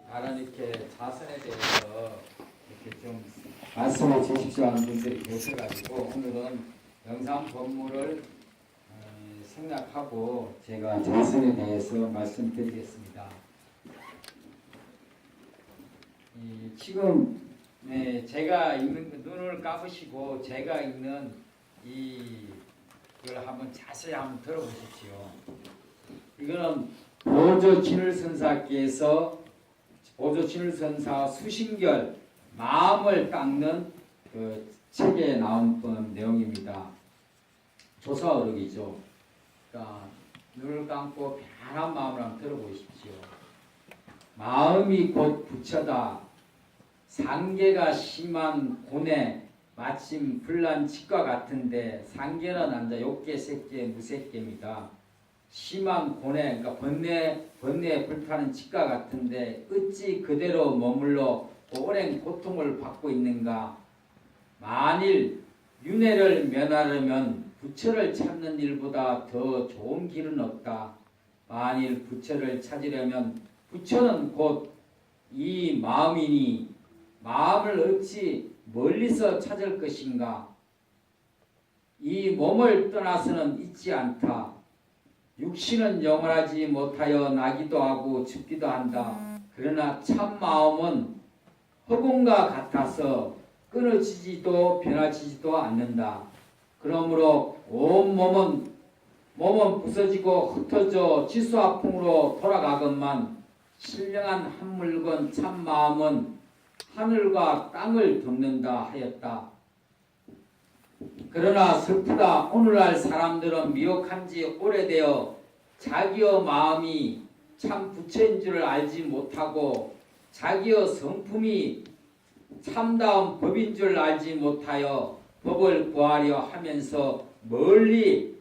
다른 이렇게 자선에 대해서 이렇게 좀 말씀을 주십시오 하는 분들이 계셔가지고 오늘은 영상 본문을 생략하고 제가 자선에 대해서 말씀드리겠습니다. 지금 제가 읽는 눈을 감으시고 제가 읽는 이걸 한번 자세히 한번 들어보십시오. 이거는 보조 진울선사께서 보조 진울선사 수신결 마음을 닦는 그 책에 나온 내용입니다. 조사어록이죠. 그러니까 눈을 감고 편한 마음을 한번 들어보십시오. 마음이 곧 부처다. 상계가 심한 고뇌 마침 불난 치과 같은데 상계는 앉아 욕계, 색계, 무색계입니다. 심한 고뇌, 그러니까 번뇌에 불타는 치과 같은데 어찌 그대로 머물러 오랜 고통을 받고 있는가. 만일 윤회를 면하려면 부처를 찾는 일보다 더 좋은 길은 없다. 만일 부처를 찾으려면 부처는 곧 이 마음이니 마음을 어찌 멀리서 찾을 것인가. 이 몸을 떠나서는 있지 않다. 육신은 영원하지 못하여 나기도 하고 죽기도 한다. 그러나 참 마음은 허공과 같아서 끊어지지도 변화지지도 않는다. 그러므로 온 몸은 부서지고 흩어져 지수화풍으로 돌아가건만 신령한 한 물건 참 마음은 하늘과 땅을 덮는다 하였다. 그러나 슬프다. 오늘날 사람들은 미혹한 지 오래되어 자기의 마음이 참 부처인 줄을 알지 못하고 자기의 성품이 참다운 법인 줄 알지 못하여 법을 구하려 하면서 멀리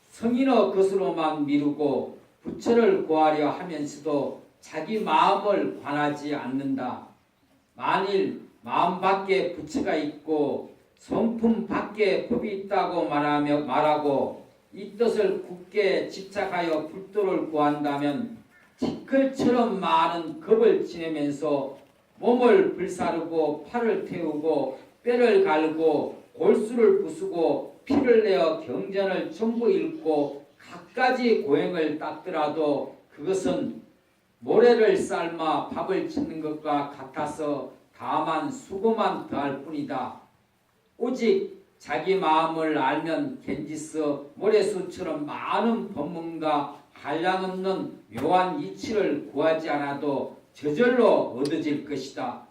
성인의 것으로만 미루고 부처를 구하려 하면서도 자기 마음을 관하지 않는다. 만일 마음 밖에 부처가 있고 성품 밖에 법이 있다고 말하고 이 뜻을 굳게 집착하여 불도를 구한다면 티끌처럼 많은 겁을 지내면서 몸을 불사르고 팔을 태우고 뼈를 갈고 골수를 부수고 피를 내어 경전을 전부 읽고 갖가지 고행을 닦더라도 그것은 모래를 삶아 밥을 짓는 것과 같아서 다만 수고만 더할 뿐이다. 오직 자기 마음을 알면 겐지스 모래수처럼 많은 법문과 한량없는 묘한 이치를 구하지 않아도 저절로 얻어질 것이다.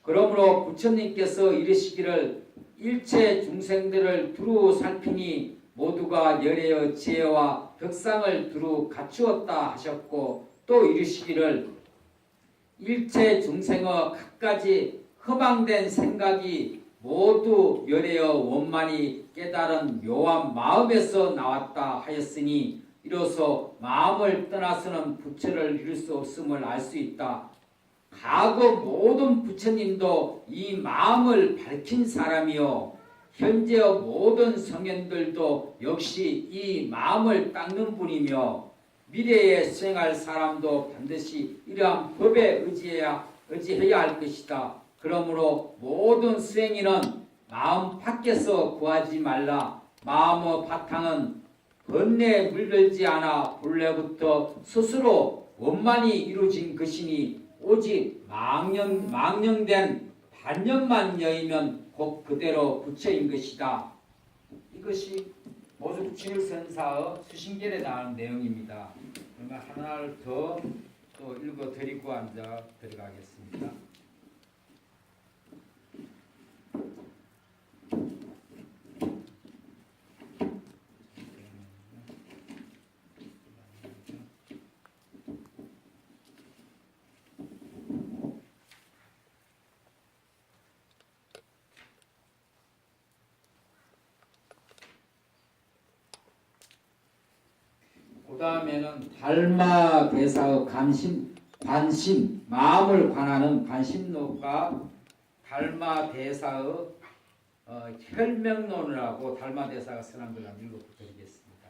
그러므로 부처님께서 이르시기를 일체 중생들을 두루 살피니 모두가 열애의 지혜와 덕상을 두루 갖추었다 하셨고 또 이르시기를 일체 중생의 갖가지 허망된 생각이 모두 열애의 원만히 깨달은 묘한 마음에서 나왔다 하였으니 이로써 마음을 떠나서는 부처를 이룰 수 없음을 알 수 있다. 과거 모든 부처님도 이 마음을 밝힌 사람이요 현재의 모든 성현들도 역시 이 마음을 닦는 분이며 미래에 수행할 사람도 반드시 이러한 법에 의지해야 할 것이다. 그러므로 모든 수행인은 마음 밖에서 구하지 말라. 마음의 바탕은 번뇌에 물들지 않아 본래부터 스스로 원만히 이루어진 것이니 오직 망령된 반념만 여이면 곧 그대로 부처인 것이다. 이것이 모조 진울선사의 수신결에 나온 내용입니다. 그러면 하나를 더 또 읽어드리고 앉아 들어가겠습니다. 그 다음에는 달마대사의 관심, 마음을 관하는 관심론과 달마대사의 혈명론을 하고 달마대사가 쓰는 걸 한번 읽어드리겠습니다.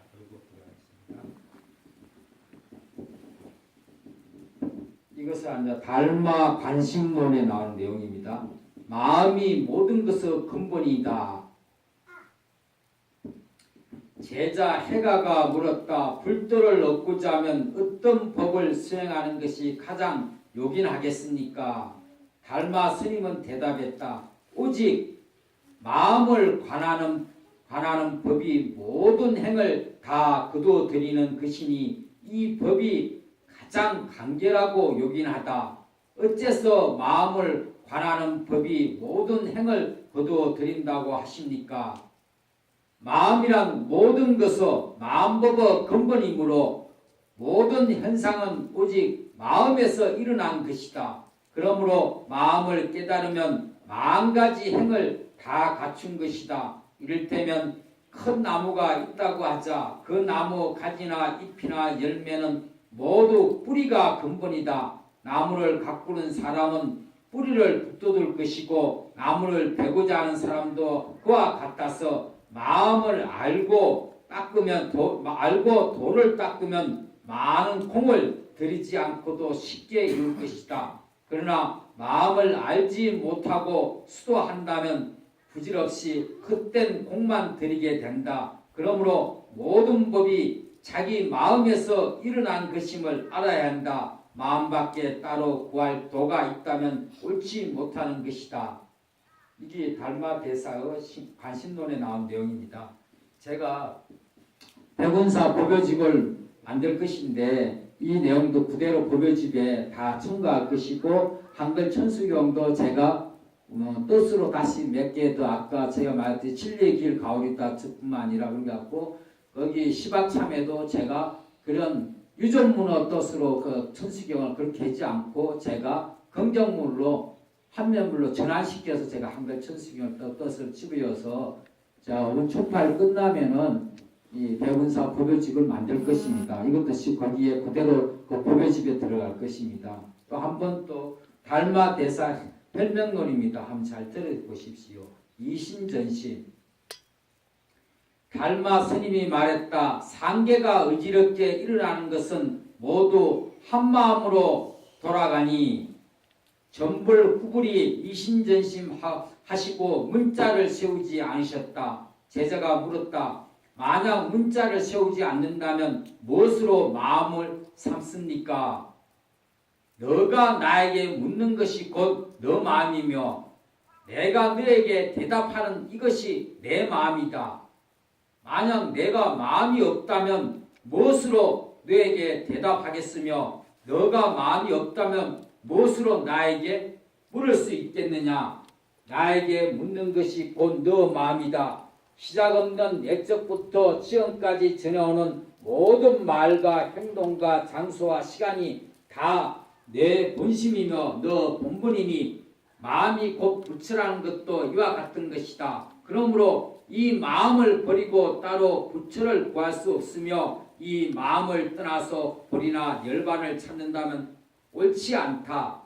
이것은 이제 달마 관심론에 나오는 내용입니다. 마음이 모든 것의 근본이다. 제자 해가가 물었다. 불도를 얻고자 하면 어떤 법을 수행하는 것이 가장 요긴하겠습니까? 달마 스님은 대답했다. 오직 마음을 관하는 법이 모든 행을 다 거둬들이는 것이니 이 법이 가장 간결하고 요긴하다. 어째서 마음을 관하는 법이 모든 행을 거둬들인다고 하십니까? 마음이란 모든 것의 마음법의 근본이므로 모든 현상은 오직 마음에서 일어난 것이다. 그러므로 마음을 깨달으면 만가지 행을 다 갖춘 것이다. 이를테면 큰 나무가 있다고 하자 그 나무 가지나 잎이나 열매는 모두 뿌리가 근본이다. 나무를 가꾸는 사람은 뿌리를 붙돋을 것이고 나무를 베고자 하는 사람도 그와 같아서 마음을 알고 돌을 닦으면 많은 공을 들이지 않고도 쉽게 이룰 것이다. 그러나 마음을 알지 못하고 수도한다면 부질없이 헛된 공만 들이게 된다. 그러므로 모든 법이 자기 마음에서 일어난 것임을 알아야 한다. 마음밖에 따로 구할 도가 있다면 옳지 못하는 것이다. 이게 달마대사의 관심론에 나온 내용입니다. 제가 백운사 법요집을 만들 것인데 이 내용도 그대로 법요집에 다 첨가할 것이고 한글 천수경도 제가 뜻으로 다시 몇 개 더 아까 제가 말했듯이 진리의 길 가오리다 뿐만 아니라 그래갖고 거기 시박참에도 제가 그런 유전문어 뜻으로 그 천수경을 그렇게 하지 않고 제가 긍정문으로 한면물로 전환시켜서 제가 한글 천수경을 뜻을 집어여서 자 오늘 초파를 끝나면은 이 백운사 법요집을 만들 것입니다. 이것도 거기에 그대로 그 법요집에 들어갈 것입니다. 또 한 번 또 달마대사 별명론입니다. 한번 잘 들어보십시오. 이신전신 달마 스님이 말했다. 상계가 어지럽게 일어나는 것은 모두 한마음으로 돌아가니 전불 후불이 이신전심 하시고 문자를 세우지 않으셨다. 제자가 물었다. 만약 문자를 세우지 않는다면 무엇으로 마음을 삼습니까? 너가 나에게 묻는 것이 곧 너 마음이며 내가 너에게 대답하는 이것이 내 마음이다. 만약 내가 마음이 없다면 무엇으로 너에게 대답하겠으며 너가 마음이 없다면 무엇으로 나에게 물을 수 있겠느냐? 나에게 묻는 것이 곧 너 마음이다. 시작 없는 옛적부터 지금까지 전해오는 모든 말과 행동과 장소와 시간이 다 내 본심이며 너 본분이니 마음이 곧 부처라는 것도 이와 같은 것이다. 그러므로 이 마음을 버리고 따로 부처를 구할 수 없으며 이 마음을 떠나서 불이나 열반을 찾는다면 옳지 않다.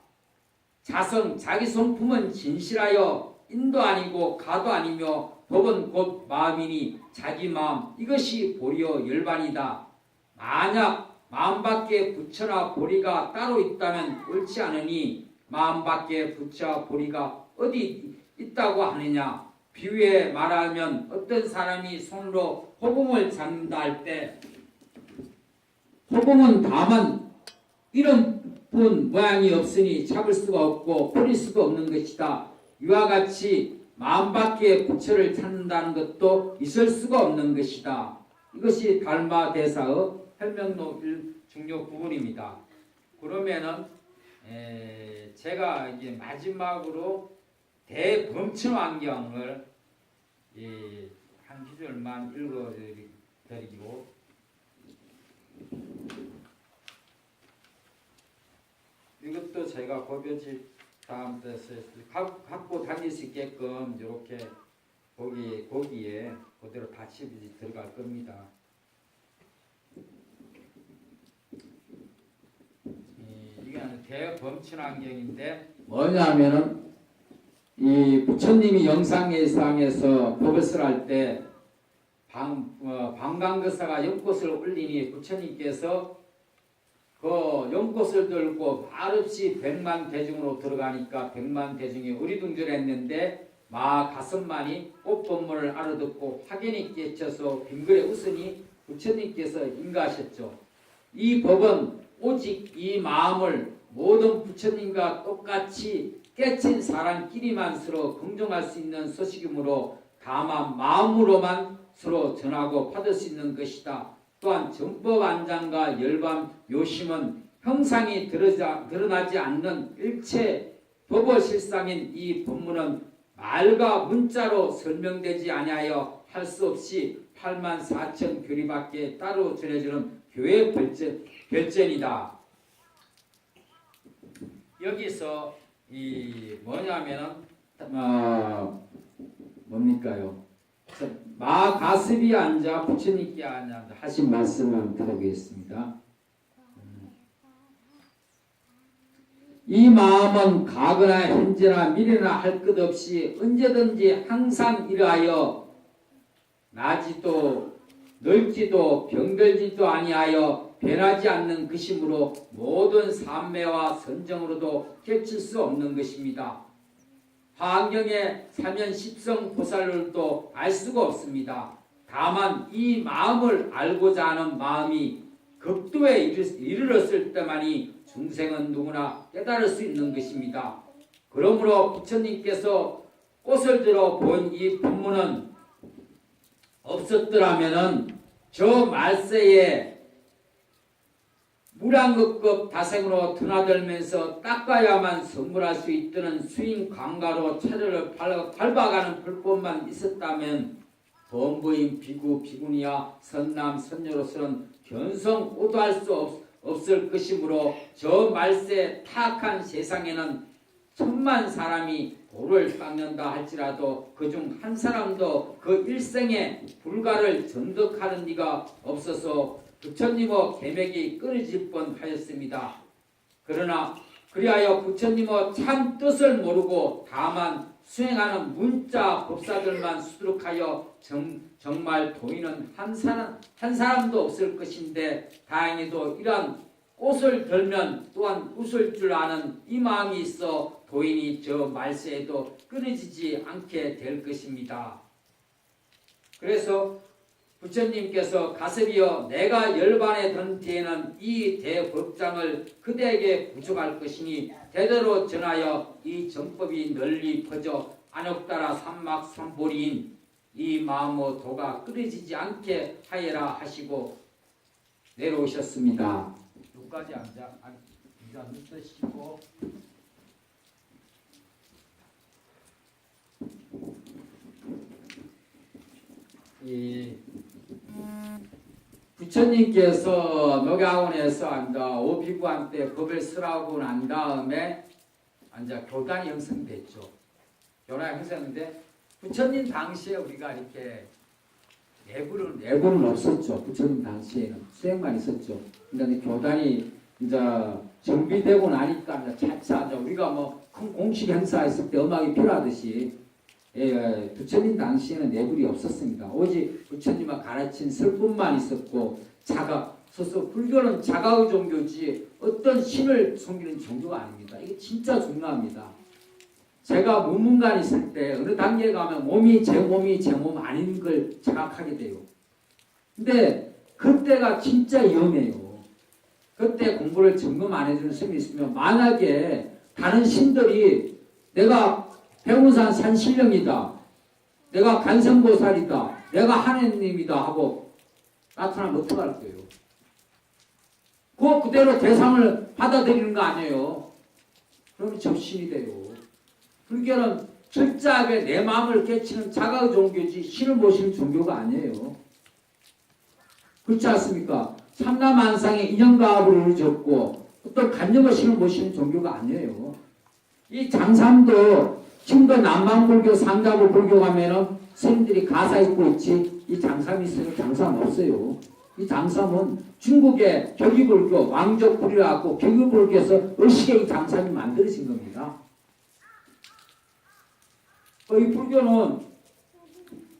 자성 자기 성품은 진실하여 인도 아니고 가도 아니며 법은 곧 마음이니 자기 마음 이것이 보리어 열반이다. 만약 마음밖에 부처나 보리가 따로 있다면 옳지 않으니 마음밖에 부처와 보리가 어디 있다고 하느냐. 비유에 말하면 어떤 사람이 손으로 호공을 잡는다 할 때 호공은 다만 이런 분 모양이 없으니 잡을 수가 없고 버릴 수가 없는 것이다. 이와 같이 마음밖에 부처를 찾는다는 것도 있을 수가 없는 것이다. 이것이 달마대사의 설명록 중요 부분입니다. 그러면은 제가 이제 마지막으로 대범천환경을 한 구절만 읽어드리고 이것도 제가 법요집 다음 때에 갖고 다닐 수 있게끔 이렇게 거기에 그대로 다시 들어갈 겁니다. 이게 대범천환경인데 뭐냐면은 이 부처님이 영상회상에서 법을 할 때 방광거사가 연꽃을 올리니 부처님께서 그 연꽃을 들고 말없이 백만 대중으로 들어가니까 백만 대중이 어리둥절했는데 마 가슴만이 꽃본문을 알아듣고 확연히 깨쳐서 빙그레 웃으니 부처님께서 인가하셨죠. 이 법은 오직 이 마음을 모든 부처님과 똑같이 깨친 사람끼리만 서로 긍정할 수 있는 소식이므로 다만 마음으로만 서로 전하고 받을 수 있는 것이다. 또한 전법 안장과 열반 묘심은 형상이 드러나지 않는 일체 법의 실상인 이 법문은 말과 문자로 설명되지 아니하여 할 수 없이 8만 4천 교리밖에 따로 전해주는 교회 별전이다. 여기서 이 뭐냐면은 뭡니까요? 마 가습이 앉아 부처님께 앉아 하신 말씀을 들어보겠습니다. 이 마음은 과거나 현재나 미래나 할 것 없이 언제든지 항상 이러하여 나지도 넓지도 병들지도 아니하여 변하지 않는 것이므로 모든 삼매와 선정으로도 깨칠 수 없는 것입니다. 화경의 사면십성 보살들도 알 수가 없습니다. 다만 이 마음을 알고자 하는 마음이 극도에 이르렀을 때만이 중생은 누구나 깨달을 수 있는 것입니다. 그러므로 부처님께서 꽃을 들어 본 이 법문은 없었더라면은 저 말세에 무량급급 다생으로 드나들면서 닦아야만 선물할 수 있다는 수인 강가로 차례를 밟아가는 불법만 있었다면 범부인 비구 비구니와 선남 선녀로서는 견성 오도할 수 없을 것이므로 저 말세 타악한 세상에는 천만 사람이 돌을 닦는다 할지라도 그중 한 사람도 그 일생에 불가를 전득하는 이가 없어서 부처님의 계맥이 끊어질 뻔하였습니다. 그러나 그리하여 부처님의 참 뜻을 모르고 다만 수행하는 문자 법사들만 수두룩하여 정말 도인은 한 사람도 없을 것인데 다행히도 이러한 꽃을 들면 또한 웃을 줄 아는 이 마음이 있어 도인이 저 말세에도 끊어지지 않게 될 것입니다. 그래서 부처님께서 가섭이여 내가 열반에 든 뒤에는 이 대법장을 그대에게 부족할 것이니 대대로 전하여 이 정법이 널리 퍼져 안욕따라 삼막삼보리인 이 마음의 도가 끊어지지 않게 하여라 하시고 내려오셨습니다. 여기까지 앉아 누떠시고 부처님께서 녹양원에서 앉아 오비구한테 법을 쓰라고 난 다음에 앉아 교단이 형성됐죠. 교단이 형성인데 부처님 당시에 우리가 이렇게 내부는 없었죠. 부처님 당시에는 수행만 있었죠. 그러니까 교단이 이제 정비되고 나니까 차차 우리가 뭐 큰 공식 행사했을 때 음악이 필요하듯이 부처님 당시에는 내불이 없었습니다. 오직 부처님을 가르친 설법만 있었고 불교는 자가의 종교지 어떤 신을 섬기는 종교가 아닙니다. 이게 진짜 중요합니다. 제가 무문관 있을 때 어느 단계에 가면 몸이 제 몸 아닌 걸 자각하게 돼요. 근데 그때가 진짜 위험해요. 그때 공부를 점검 안 해주는 스님이 있으면 만약에 다른 신들이 내가 백운산 산신령이다. 내가 간성보살이다. 내가 하느님이다 하고 나타나면 어떡할 거예요? 그대로 대상을 받아들이는 거 아니에요. 그러면 접신이 돼요. 불교는 철저하게 내 마음을 깨치는 자가의 종교지 신을 모시는 종교가 아니에요. 그렇지 않습니까? 삼라만상의 인연가업을 이루어졌고 어떤 간접의 신을 모시는 종교가 아니에요. 이 장삼도 지금도 남방불교, 상자부 불교 가면은 스님들이 가사 읽고 있지 이 장삼이 있어요? 장삼 없어요. 이 장삼은 중국의 격의불교, 왕족불이라고 격의불교에서 의식의 이 장삼이 만들어진 겁니다. 이 불교는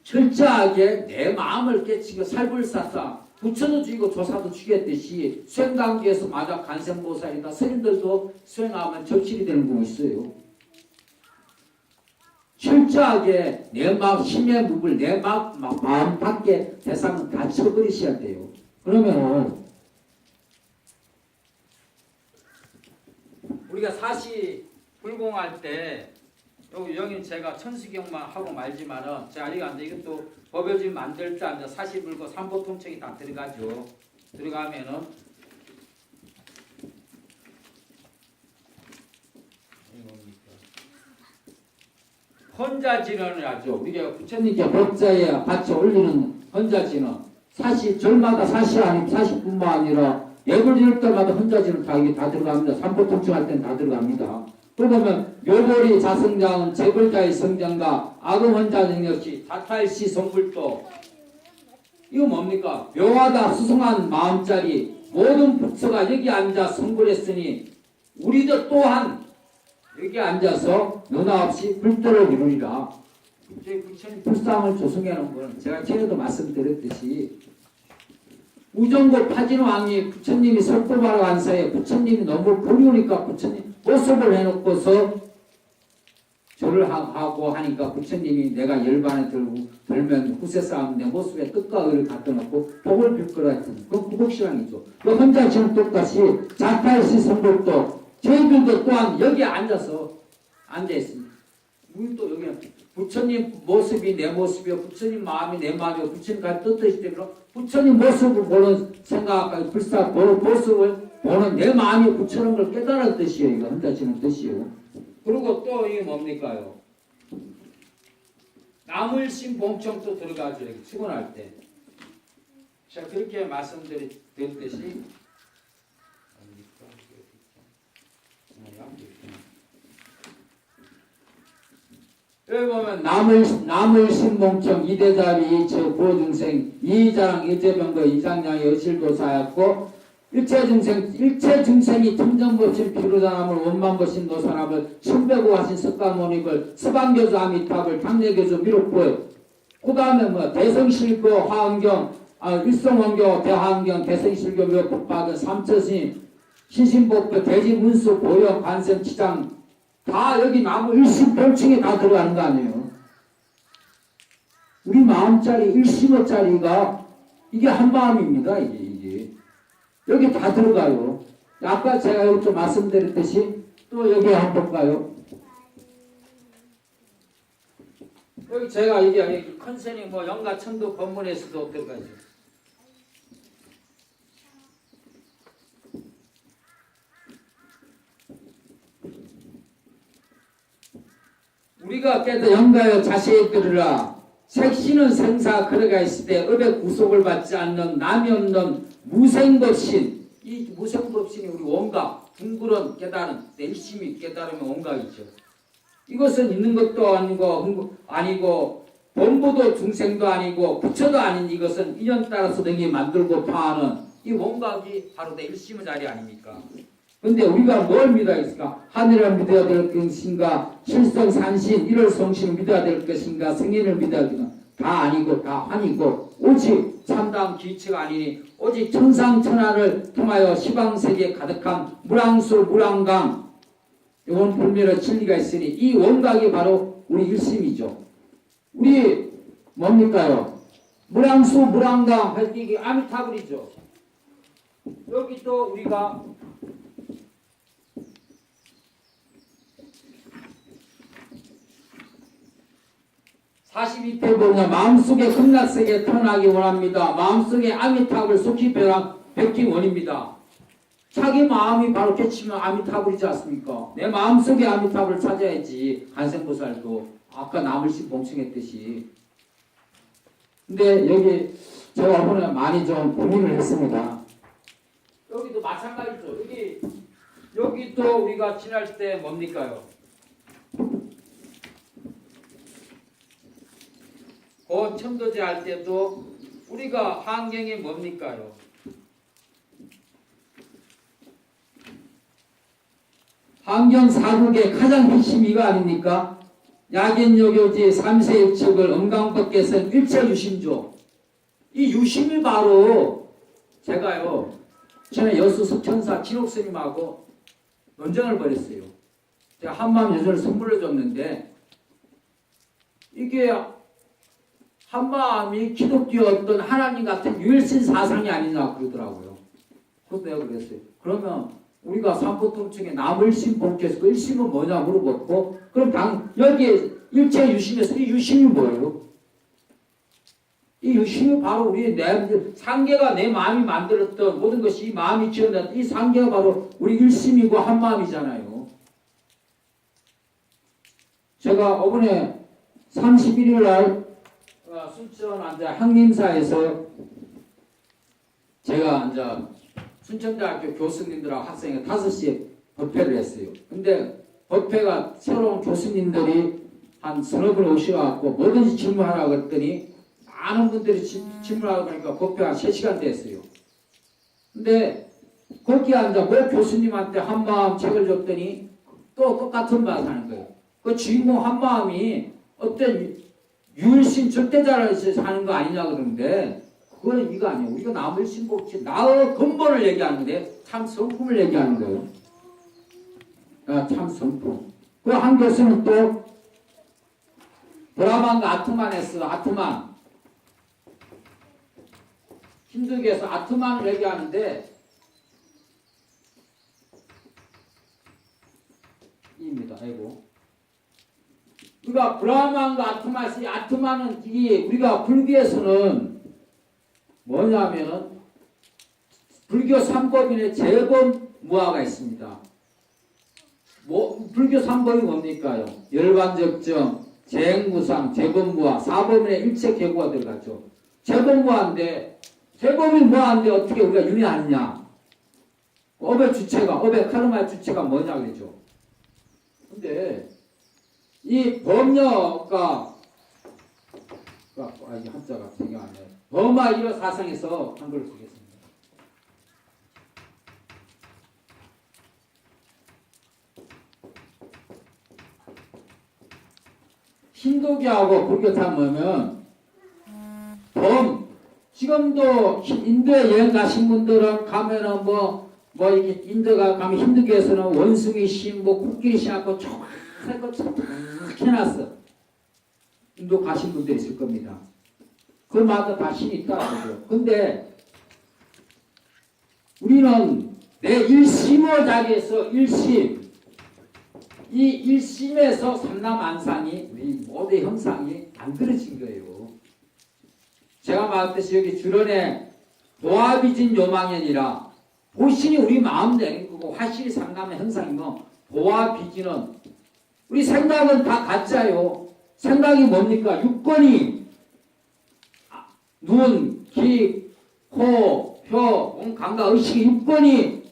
철저하게 내 마음을 깨치고 살불사사 부처도 죽이고 조사도 죽였듯이 수행단계에서 마다 간생보살이다. 스님들도 수행하면 절실이 되는 경우 있어요. 철저하게 내 힘의 무불, 내 마음 밖에 대상은 다 쳐버리셔야 돼요. 그러면 우리가 사시 불공할 때 여기 제가 천수경만 하고 말지만은 제가 이거 이것도 법요지 만들 때 앉아 사시 불고 삼보통청이 다 들어가죠. 들어가면은 헌자진언을 하죠. 우리가 부처님께 법자에 바쳐 올리는 헌자진언. 사시 절마다 사시 아니 사시뿐만 아니라 예불 지을 때마다 헌자진언 다 들어갑니다. 삼보통청 할 때는 다 들어갑니다. 그러면 묘보리 자성장은 재벌자의 성장과 아금헌자 능력시 다탈시 성불도 이거 뭡니까? 묘하다 수성한 마음짜리 모든 부처가 여기 앉아 성불했으니 우리도 또한 여기 앉아서 너나 없이 불도를 이루리라. 저희 부처님 불상을 조성해 놓은 거는 제가 전에도 말씀드렸듯이 우정고 파진왕이 부처님이 설법하러 간 사이에 부처님이 너무 그리우니까 부처님 모습을 해놓고서 절을 하고 하니까 부처님이 내가 열반에 들면 후세 싸움 내 모습에 뜻과 의를 갖다 놓고 복을 빌 거라 했잖아요. 그건 구복신앙이죠. 그 혼자 지금 똑같이 자타일시 성법도 저희들도 또한 여기 앉아서 앉아있습니다. 우리 또 여기 부처님 모습이 내 모습이요 부처님 마음이 내 마음이요 부처님 같은 뜻이기 때문에 부처님 모습을 보는 생각까지 불사 모습을 보는 내 마음이 부처는 걸 깨달은 뜻이에요. 이거 혼자 지는 뜻이에요. 그리고 또 이게 뭡니까요? 나물심 봉청도 들어가죠. 이렇게 출근할 때. 제가 그렇게 말씀드렸듯이 여기 보면 나물신봉청 이대자비 저 구호중생 이자랑 일제병거 이장량의 의실도사였고 일체중생이 틈정법신 피루자남을 원만법신 노사람을 신배구하신 석가모니를 서방교주 아미탑을 당내교주 미륵부에 그 다음에 대성실교 화엄경 일성원교 대화엄경 대성실교 묘법받은 삼처신 신신법교 대지문수 보영 관성 치장 다 여기 나무 일심병층에 다 들어가는 거 아니에요. 우리 마음짜리 일심어짜리가 이게 한 마음입니다. 이게 여기 다 들어가요. 아까 제가 여기 좀 말씀드렸듯이 또 여기 한번 볼까요? 여기 제가 이게 컨셉이 영가천도 법문에서도 들어가죠. 우리가 깨도 영가여 자세히 들으라. 색신은 생사 걸어가 있을 때 업의 구속을 받지 않는 남이 없는 무생법신. 이 무생법신이 우리 원각, 둥그런 깨달은, 열심히 깨달으면 원각이죠. 이것은 있는 것도 아니고 본부도 중생도 아니고 부처도 아닌 이것은 인연 따라서 등이 만들고 파하는 이 원각이 바로 내 일심의 자리 아닙니까? 근데 우리가 뭘 믿어야 겠습니까? 하늘을 믿어야 될 것인가? 실성산신, 일월성신을 믿어야 될 것인가? 성인을 믿어야 될 것인가? 다 아니고 다 아니고 오직 참다운 기치가 아니니 오직 천상천하를 통하여 시방세계에 가득한 물왕수 물왕강 이건 불멸의 진리가 있으니 이 원각이 바로 우리 일심이죠. 우리 뭡니까요? 물왕수 물왕강 할 때 이게 아미타불이죠. 여기 또 우리가 42편 보면 마음속에 극락세계에 태어나기 원합니다. 마음속에 아미타불 속히 뵙기 원입니다. 자기 마음이 바로 깨치면 아미타불이지 않습니까? 내 마음속에 아미타불을 찾아야지. 간생보살도 아까 나물신 봉청했듯이. 근데 여기 제가 오늘 많이 좀 고민을 했습니다. 여기도 마찬가지죠. 여기 또 우리가 지날 때 뭡니까요? 그 천도제 할 때도 우리가 환경이 뭡니까요? 환경 사국의 가장 핵심이 이거 아닙니까? 야견요교지 삼세일척을 엄강법께서는 일체유심조. 이 유심이 바로 제가요 전에 여수 천사 진옥스님하고 논쟁을 벌였어요. 제가 한마음 여전을 선물로 줬는데 이게 한마음이 기독교 어떤 하나님 같은 유일신 사상이 아니냐 그러더라고요. 그래서 내가 그랬어요. 그러면 우리가 삼보통증에 남을심 본께서 그 일심은 뭐냐 물어봤고 그럼 여기에 일체 유심에서 이 유심이 뭐예요? 이 유심이 바로 우리 상계가 내 마음이 만들었던 모든 것이 이 마음이 지어낸 이 상계가 바로 우리 일심이고 한마음이잖아요. 제가 이번에 31일 날 순천 향림사에서 제가 순천대학교 교수님들하고 학생이 5시에 법회를 했어요. 근데 법회가 새로운 교수님들이 한 서너 분 오셔갖고 뭐든지 질문하라고 했더니 많은 분들이 질문하고 그러니까 법회가 한 3시간 됐어요. 근데 거기 모 교수님한테 한마음 책을 줬더니 또 똑같은 말 하는 거예요. 그 주인공 한마음이 어떤 유일신 절대자를 사는 거 아니냐 그러는데 그거는 이거 아니에요. 우리가 남을 신복치 나의 근본을 얘기하는데 참 성품을 얘기하는 거예요. 참 성품. 그 한 교수는 또 브라만과 아트만 했어. 아트만. 힌두교에서 아트만을 얘기하는데 입니다. 아이고. 우리가 브라만과 아트만은 이게 우리가 불교에서는 뭐냐면 불교 3법인의 재범무아가 있습니다. 불교 3법이 뭡니까요? 열반적정, 재행무상, 재범무아, 4법인의 일체계구가 들어갔죠. 재범무아인데 재범이 뭐한데 어떻게 우리가 윤회하느냐? 업의 주체가, 업의 카르마의 주체가 뭐냐 그러죠. 근데 이 범녀가 이 한자가 생각 안 나요. 범아 이어 사상에서 한글을 쓰겠습니다. 힌두교하고 불교 참으면 지금도 인도에 여행 가신 분들은 가면은 이게 인도가 가면 힌두교에서는 원숭이 신, 코끼리 신 하고 조그만 것처럼 다 해놨어. 인도 가신 분들이 있을 겁니다. 그마다 다 신이 있다고요. 근데 우리는 내 일심의 자리에서 일심, 이 일심에서 삼라만상이 우리 모두의 형상이 만들어진 거예요. 제가 말했듯이 여기 주론에 도화비진 요망연이라 보신이 우리 마음 내는 거고 화실이 상담의 형상이면 도화비진은 우리 생각은 다 가짜요. 생각이 뭡니까? 육권이 눈, 귀, 코, 혀, 몸, 감각, 의식이 육권이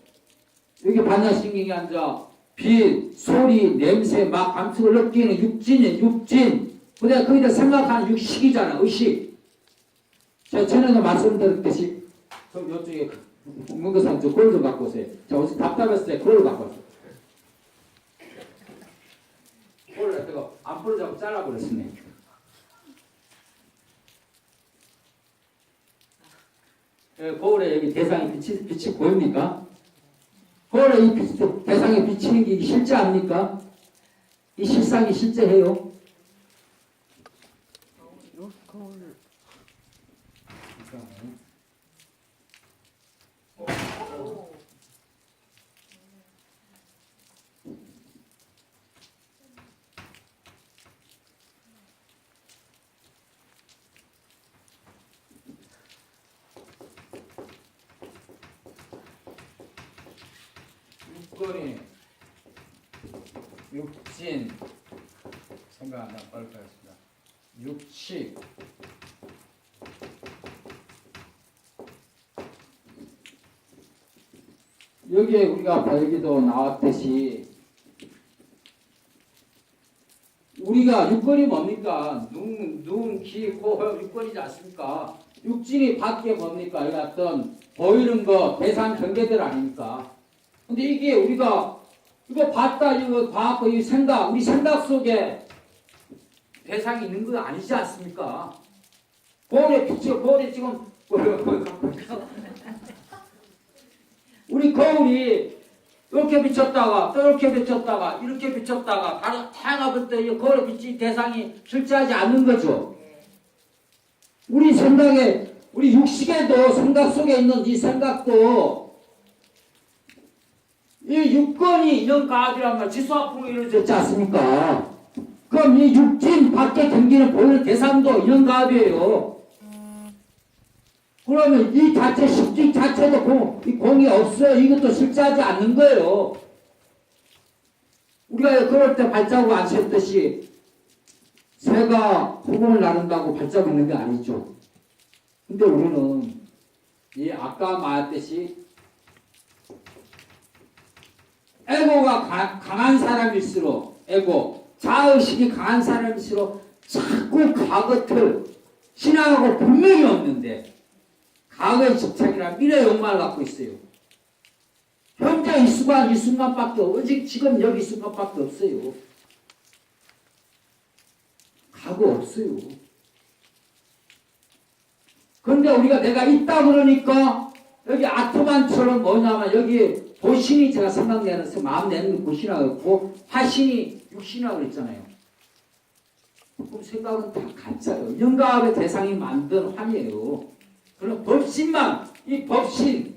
여기 반야신경이 앉아 빛, 소리, 냄새, 맛, 감촉을 느끼는 육진이에요. 육진. 근데 거기다 생각하는 육식이잖아. 의식. 제가 전에도 말씀드렸듯이 이쪽에 문거산 저 골도 갖고 오세요. 자, 어제 답답했을 때 골을 갖고 왔어요. 골을 갖다가 안 부러져서 잘라버렸으네. 거울에 여기 대상이 빛이 보입니까? 거울에 이 대상에 비치는 게 이게 실제 아닙니까? 이 실상이 실제해요. 거울. 육거리, 육진, 생각 안 나면 빨리 가겠습니다. 육식, 여기에 우리가 여기도 나왔듯이 우리가 육권이 뭡니까? 눈, 귀, 코, 혀 육권이지 않습니까? 육진이 밖에 뭡니까? 이 어떤 보이는 거 대상 경계들 아닙니까? 근데 이게 우리가 이거 봤다 이거 봐갖고 이 생각 우리 생각 속에 대상이 있는 거 아니지 않습니까? 거울에 빛이 거울에 지금 우리 거울이 이렇게 비쳤다가 또 이렇게 비쳤다가 이렇게 비쳤다가 다른 다양한 것들 거울에 비친 대상이 실제하지 않는 거죠. 우리 생각에 우리 육식에도 생각 속에 있는 이 생각도 이 육건이 인연가합이란 말 지수합으로 이루어졌지 않습니까? 그럼 이 육진 밖에 경기는 보이는 대상도 인연가합이에요. 그러면 이 자체 식진 자체도 이 공이 없어요. 이것도 실제하지 않는 거예요. 우리가 그럴 때 발자국 안 셌듯이 새가 호공을 나른다고 발자국 있는 게 아니죠. 근데 우리는 이 아까 말했듯이 에고가 강한 사람일수록 에고 자의식이 강한 사람일수록 자꾸 과거틀 신앙하고 분명히 없는데 과거의 집착이랑 미래 욕망을 갖고 있어요. 현재 이 순간밖에 오직 지금 여기 이 순간밖에 없어요. 과거 없어요. 그런데 우리가 내가 있다 그러니까 여기 아토만처럼 뭐냐면 여기 도신이 제가 생각내는 마음 내는 도신이라고 했고 화신이 육신이라고 그랬잖아요. 그럼 생각은 다 가짜예요. 영가합의 대상이 만든 환이에요. 그럼 법신만 이 법신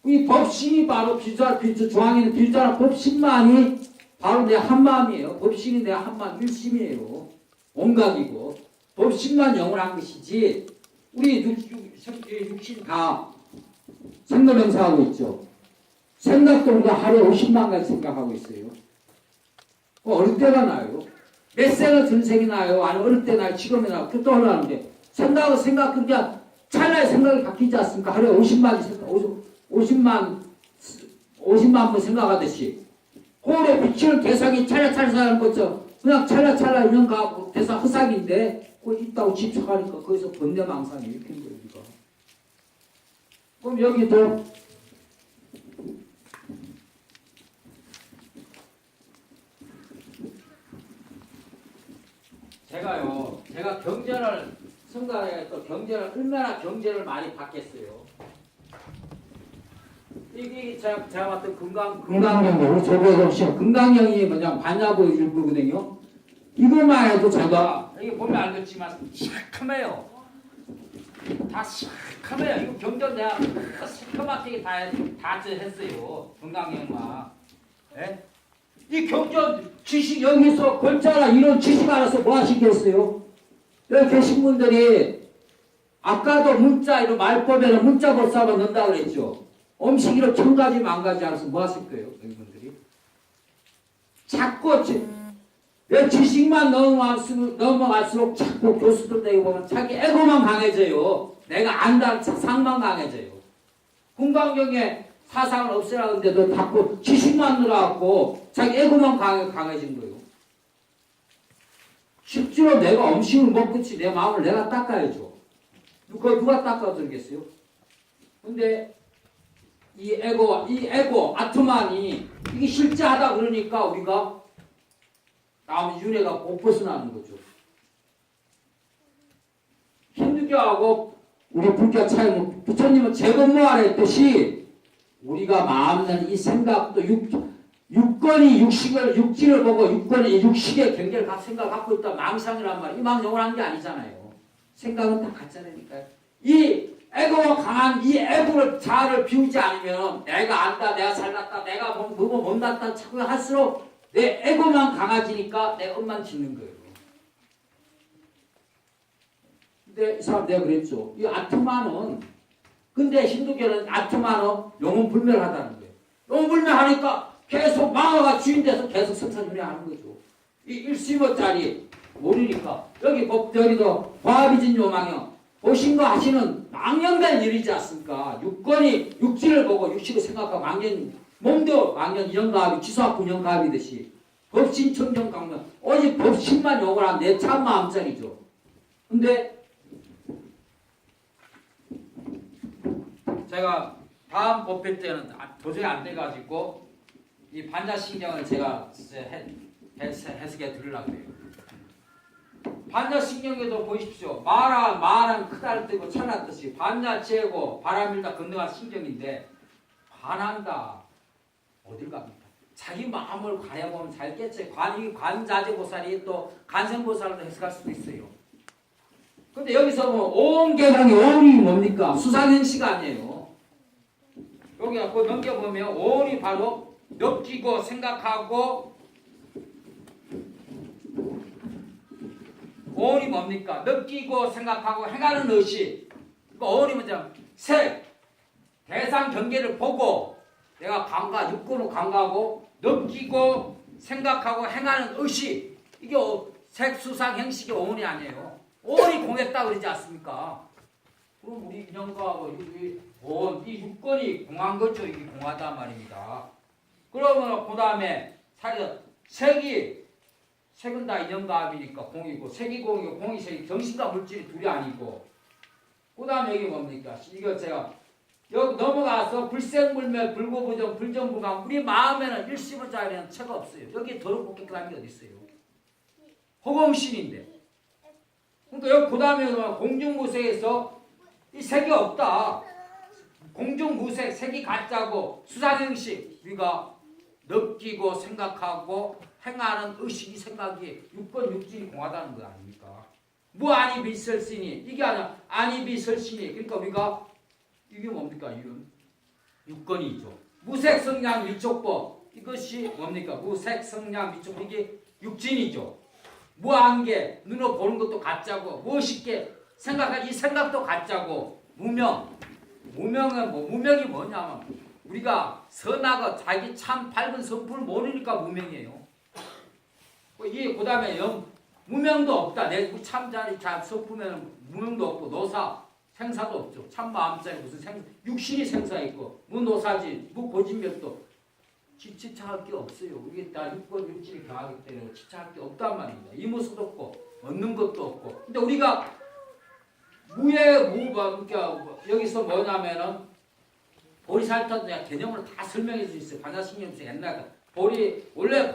이 법신이 바로 중앙에는 비주자 법신만이 바로 내 한마음이에요. 법신이 내 한마음 일심이에요. 온각이고 법신만 영원한 것이지 우리 육신 다 생로병사하고 있죠. 생각도 우리가 하루에 50만 가지 생각하고 있어요. 어릴 때가 나요. 몇 생을 전생이 나요. 아니면 어릴 때 나요. 지금이 나요. 그것도 하는데 생각 그냥 찰나의 생각이 바뀌지 않습니까? 하루에 50만 번 생각하듯이 호울에 비치는 대상이 찰나찰나 하는 거죠. 그냥 찰나찰나 있는 거 대상 허상인데 그거 있다고 집착하니까 거기서 번뇌망상이 일으키는 거예요. 우리가. 그럼 여기도 제가 경전을 생각해 또 경전을 얼마나 경전을 많이 받겠어요. 이게 제가 봤던 금강경 우리 조배동 씨 금강경이 뭐냐 반야부 일부거든요. 이것만 해도 제가 이게 보면 알겠지만 시커매요. 다 시커매요. 이거 경전 내가 시커멓게 다 했어요. 금강경만. 예? 이 경전 지식 여기서 글자나 이런 지식 알아서 뭐 하시겠어요? 여기 계신 분들이 아까도 문자 이런 말법에는 문자 법사만 넣는다고 그랬죠. 음식이로 1000가지 만가지 알아서 뭐 하실 거예요? 여러분들이 자꾸 내 지식만 넘어갈수록 자꾸 교수들 되게 보면 자기 에고만 강해져요. 내가 안다는 상만 강해져요. 금강경에 사상을 없애라는데도 자꾸 지식만 늘어갖고 자기 에고만 강해진 거예요. 실제로 내가 음식을 먹듯이 내 마음을 내가 닦아야죠. 누가 닦아주겠어요? 근데 이 에고, 아트만이 이게 실제하다 그러니까 우리가 나오면 윤회가 못 벗어나는 거죠. 힌두교하고 우리 불교 차이는 부처님은 재건모하라 했듯이 우리가 마음은 이 생각도 육건이 육진을 보고 육건이 육식의 경계를 생각을 갖고 있다 망상이란 말이에요. 이 마음 영원한 게 아니잖아요. 생각은 다 가짜라니까요. 이 에고가 강한 이 에고를 자아를 비우지 않으면 내가 안다, 내가 살았다, 내가 뭐뭐 못났다 자꾸 할수록 내 에고만 강해지니까 내 엄만 짓는 거예요. 근데 이 사람 내가 그랬죠. 이 아트마는 근데 힌두교는 아트마는 영혼불멸하다는 거예요. 영혼불멸하니까 계속 망화가 주인 돼서 계속 성산윤회하는 거죠. 이 일시모짜리 모르니까 여기도 과비진 요망형 보신 거 하시는 망연된 일이지 않습니까? 육건이 육지를 보고 육식을 생각하고 망연 몸도 망연 영가합이 지수학군 영가합이듯이 법신 청정 강면 오직 법신만 영원한 내 참 마음짜리죠. 근데 제가 다음 법회 때는 도저히 안 돼가지고 이 반자신경을 제가 해석해 드리려고 해요. 반야신경에도 보십시오. 말은 크다 뜨고 천하 뜻이 반야체고 바람일다 건너간 신경인데 관한다. 어딜 갑니까? 자기 마음을 관해보면 잘 깼어요. 관자재보살이 또 간생보살로 해석할 수도 있어요. 근데 여기서 뭐 오온개강이 오온이 뭡니까? 수상행시가 아니에요. 여기 갖고 넘겨보면 오온이 바로 느끼고 생각하고 오온이 뭡니까? 느끼고 생각하고 행하는 의식. 그러니까 오온이 뭐냐? 색, 대상 경계를 보고 내가 육군을 감가하고 느끼고 생각하고 행하는 의식. 이게 색수상 행식이 오온이 아니에요. 오온이 공했다 그러지 않습니까? 그럼 우리 인형과하고 오온, 이 육군이 공한 거죠. 이게 공하다 말입니다. 그러면 그 다음에 색은 다 인형과합이니까 공이고 색이 공이고 공이 색이 정신과 물질이 둘이 아니고 그 다음에 여기 뭡니까? 이거 제가 여기 넘어가서 불생불멸 불고부정 불정불감 우리 마음에는 일시불자에는 체가 없어요. 여기 더럽고 깨끗한 게 어디 있어요? 허공신인데. 그러니까 여기 그 다음에 공중무색에서 이 색이 없다. 공중무색 색이 가짜고 수상행식 우리가 느끼고 생각하고 행하는 의식이 생각이 육권 육질이 공하다는 거 아닙니까? 무아니비설신이 이게 아니라 아니비설신이 그러니까 우리가 이게 뭡니까? 이건 육권이죠. 무색성량 밀촉법 이것이 뭡니까? 무색성량 밀촉법 이게 육진이죠. 무한계 눈으로 보는 것도 가짜고 무엇있게 생각하지 이 생각도 가짜고 무명은 무명이 뭐냐면 우리가 선하고 자기 참 밝은 성품을 모르니까 무명이에요. 그 다음에 무명도 없다. 내 참자리 잘 성품에는 무명도 없고 노사 생사도 없죠. 참 마음자리 무슨 육신이 생사있고 무노사지 무고진멸도 집착할 게 없어요. 이게 다 육권 육질이 강하기 때문에 집착할 게 없단 말입니다. 이무수도 없고 얻는 것도 없고. 근데 우리가 그러니까 여기서 뭐냐면은 보리살타 개념으로 다 설명해 줄 수 있어요. 반야신경에서 옛날 원래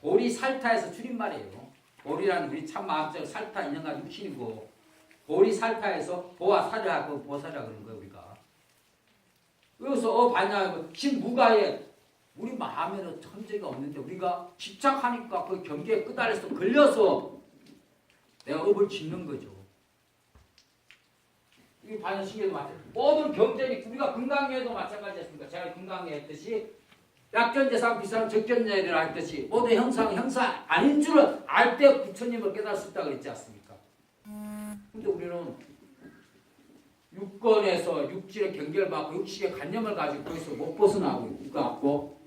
보리살타에서 줄임말이에요. 보리라는 우리 참 마음적 살타 인연과 육신이고 보리살타에서 보와 살이라고 보살이라 그런 거예요 우리가. 여기서 반야 신무가에 우리 마음에는 천재가 없는데 우리가 집착하니까 그 경계에 끄달려서 걸려서 내가 업을 짓는 거죠. 이 반야신경도 마찬가지. 모든 경전이 우리가 금강경에도 마찬가지였습니다. 제가 금강경 했듯이 약견재상 비상 적견예를 했듯이 모든 형사 아닌 줄을 알 때 부처님을 깨달을 수 있다고 그랬지 않습니까? 근데 우리는 육권에서 육질의 경계를 받고 육식의 관념을 가지고 거기서 못 벗어나고 있고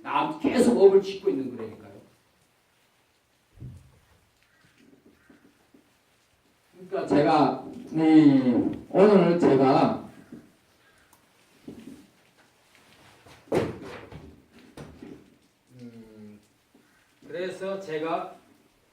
계속 업을 짓고 있는 거라니까요. 그러니까 제가 오늘 제가 그래서 제가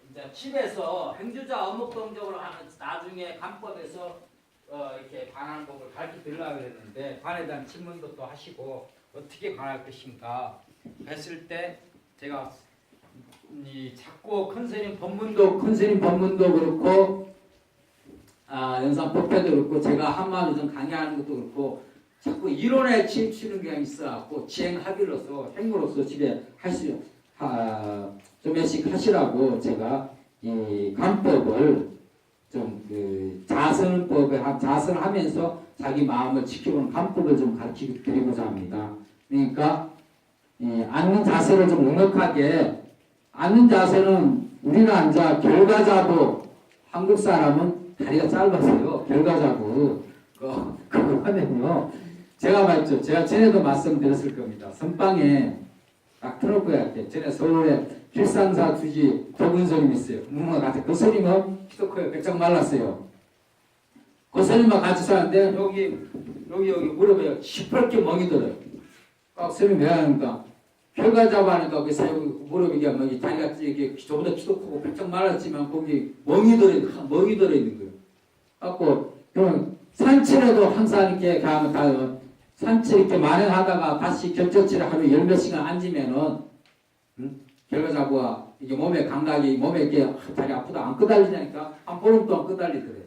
이제 집에서 행주자 어묵동적으로 하는 나중에 간법에서 이렇게 관하는 법을 가르쳐 드리려고 했는데 관에 대한 질문도 또 하시고 어떻게 관할 것인가 했을 때 제가 자꾸 큰 스님 법문도 그렇고 연산 법회도 그렇고 제가 한마디좀 강의하는 것도 그렇고 자꾸 이론에 치우치는 경향이 있어갖고 지행합의로서 행무로서 집에 좀 몇씩 하시라고 제가 이 관법을 좀 자선하면서 자기 마음을 지키는 관법을 좀 가르쳐 드리고자 합니다. 그러니까 앉는 자세를 좀 넉넉하게 앉는 자세는 우리는 앉아 결과자부 한국 사람은 다리가 짧아서요. 결과자부 그거 하면요. 제가 말했죠. 제가 전에도 말씀드렸을 겁니다. 선방에 딱 틀어보야 할 때 전에 서울에 필상사 주지 도근스님 있어요. 무모가 같은 그 스님은 키도 커요. 백장 말랐어요. 그 스님과 같이 사는데 여기 무릎에 시퍼렇게 멍이 들어요. 스님이 왜 하는가? 결과자부 하니까 그 사람 무릎에 멍이 다리가 이게 저보다 키도 크고 백장 말랐지만 거기 멍이 들어있는 거예요. 갖고 그럼 산책에도 항상 이렇게 가면 산책 이렇게 만행하다가 다시 결정치를 하루 10몇 시간 앉으면은 결과자부가 이게 몸에 감각이 몸에 이게 다리 아프다 안 끄달리냐니까 한 보름 동안 끄달리더래.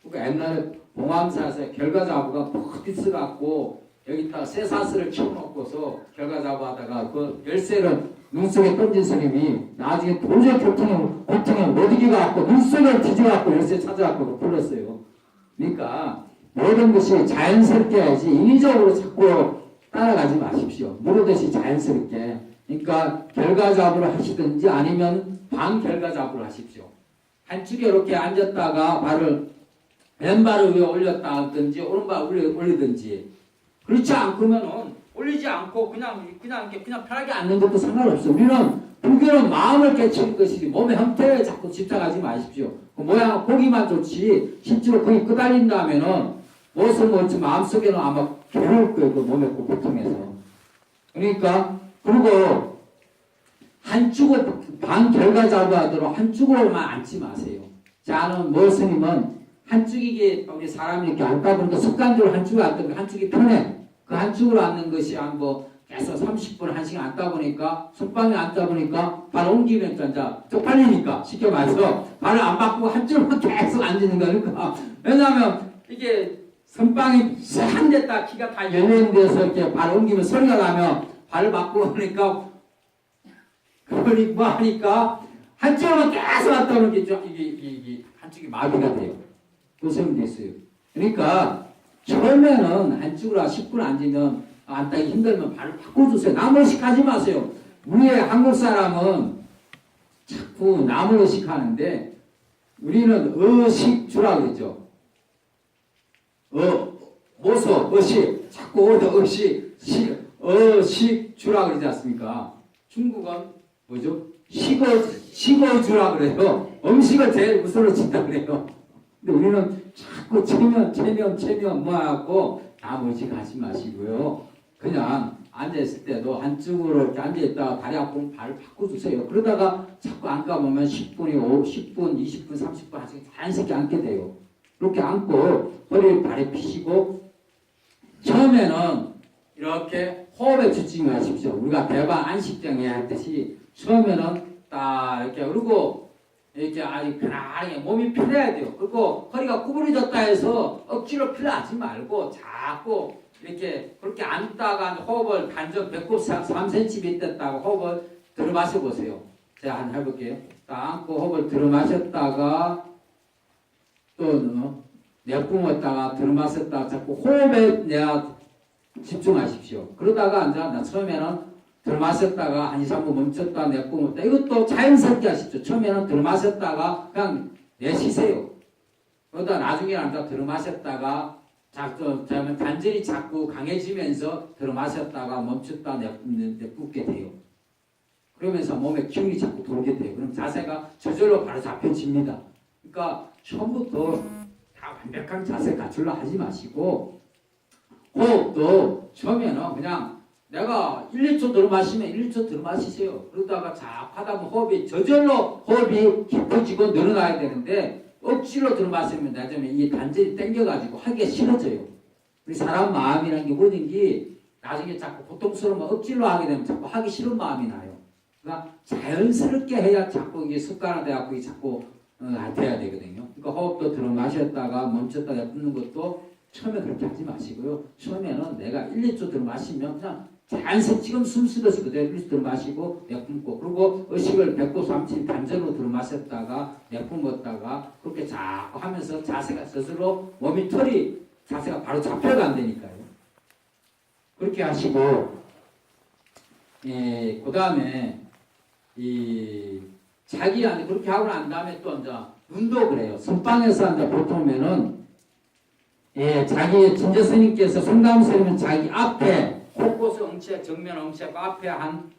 그러니까 옛날에 봉암사에서 결과자부가 퍽 있어갖고 여기다가 쇠사슬을 치워놓고서 결과자부 하다가 그 열쇠를 눈속에 던진 스님이 나중에 도저히 고통에 못 이겨갖고 눈속을 뒤져갖고 열쇠 찾아갖고 불렀어요. 그러니까 모든 것이 자연스럽게 해야지 인위적으로 자꾸 따라가지 마십시오. 무르듯이 자연스럽게. 그러니까 결과잡으로 하시든지 아니면 반결과잡으로 하십시오. 한쪽에 이렇게 앉았다가 왼발을 위에 올렸다 하든지 오른발 위에 올리든지 그렇지 않고면은 올리지 않고 그냥 편하게 앉는 것도 상관없어. 우리는 불교는 마음을 깨치는 것이지 몸의 형태에 자꾸 집착하지 마십시오. 그 모양 보기만 좋지 실제로 거기 끄달린다면은 무엇을 뭔지 마음속에는 아마 괴로울 거예요. 그 몸의 고통에서. 그러니까 그리고 한쪽을 반결과자부 하도록 한쪽으로만 앉지 마세요. 저는 뭐 스님은 한쪽이게 우리 사람이 이렇게 앉다 보니까 습관적으로 한쪽에 앉다 보니까 한쪽이 편해. 그 한쪽으로 앉는 것이 계속 30분, 1시간 앉다 보니까 선방에 앉다 보니까 발 옮기면 이제 쪽팔리니까 쉽게 말해서 발을 안 바꾸고 한쪽으로 계속 앉는 거니까. 왜냐하면 이게 선방이 싹 됐다 키가 다 열린 데서 이렇게 발 옮기면 소리가 나면 발을 바꾸고 하니까 그러니까 하니까 한쪽으로 계속 앉다 보니까 이게 한쪽이 마비가 돼요. 고생이 됐어요. 그러니까 처음에는 한쪽으로 10분 앉으면 앉기 힘들면 발을 바꿔주세요. 남의식 하지 마세요. 우리의 한국 사람은 자꾸 남의식 하는데 우리는 의식주라 그러죠. 모소, 의식, 자꾸 의식주라 그러지 않습니까? 중국은 뭐죠? 식어주라 그래요. 음식을 제일 우선으로 친다 그래요. 근데 우리는 자꾸 체면 모아갖고 남의식 하지 마시고요. 그냥 앉아있을 때도 한쪽으로 이렇게 앉아있다가 다리 아프면 발을 바꿔주세요. 그러다가 자꾸 앉아보면 10분이 10분, 20분, 30분 하시면 자연스럽게 앉게 돼요. 그렇게 앉고 허리를 발에 피시고 처음에는 이렇게 호흡에 집중을 하십시오. 우리가 대반 안식정에 했듯이 처음에는 딱 이렇게 그리고 이렇게 아주 편안하게 몸이 편해야 돼요. 그리고 허리가 구부러졌다 해서 억지로 필요하지 말고 자꾸 이렇게 그렇게 앉다가 호흡을 단전 배꼽 3cm 밑에다가 호흡을 들어 마셔 보세요. 제가 한번 해볼게요. 딱 앉고 호흡을 들어 마셨다가 또 내뿜었다가 들어 마셨다가 자꾸 호흡에 내가 집중하십시오. 그러다가 이제 처음에는 들어 마셨다가 한 2, 3분 멈췄다 내뿜었다 이것도 자연스럽게 하십시오. 처음에는 들어 마셨다가 그냥 내쉬세요. 그러다 나중에 앉아 들어 마셨다가 단절이 자꾸 강해지면서 들어 마셨다가 멈췄다 내뿜게 돼요. 그러면서 몸에 기운이 자꾸 돌게 돼요. 그럼 자세가 저절로 바로 잡혀집니다. 그러니까 처음부터 다 완벽한 자세 갖추려 하지 마시고 호흡도 처음에는 그냥 내가 1, 2초 들어 마시면 1, 2초 들어 마시세요. 그러다가 자 하다 보면 호흡이 저절로 호흡이 깊어지고 늘어나야 되는데 억지로 들어 마시면 나중에 이 단절이 땡겨가지고 하기가 싫어져요. 우리 사람 마음이라는 게 모든 게 나중에 자꾸 고통스러우면 억지로 하게 되면 자꾸 하기 싫은 마음이 나요. 그러니까 자연스럽게 해야 자꾸 이게 습관화돼갖고 이게 자꾸 돼야 되거든요. 그러니까 호흡도 들어 마셨다가 멈췄다가 내뿜는 것도 처음에 그렇게 하지 마시고요. 처음에는 내가 1, 2초 들어 마시면 그냥 자연스럽게 지금 숨 쉬듯이 그대로 1, 2초 들어 마시고 내뿜고 그리고 의식을 배꼽 3치 단전으로 들어 마셨다가 내뿜었다가 그렇게 자꾸 하면서 자세가 스스로 몸이 자세가 바로 잡혀간다니까요. 그렇게 하시고 그 다음에 자기한테 그렇게 하고 난 다음에 또 이제 눈도 그래요. 선방에서 이제 보통면은 자기 진저 스님께서 성담 스님은 자기 앞에 곳곳 엉치에 정면 엉치하고 앞에 한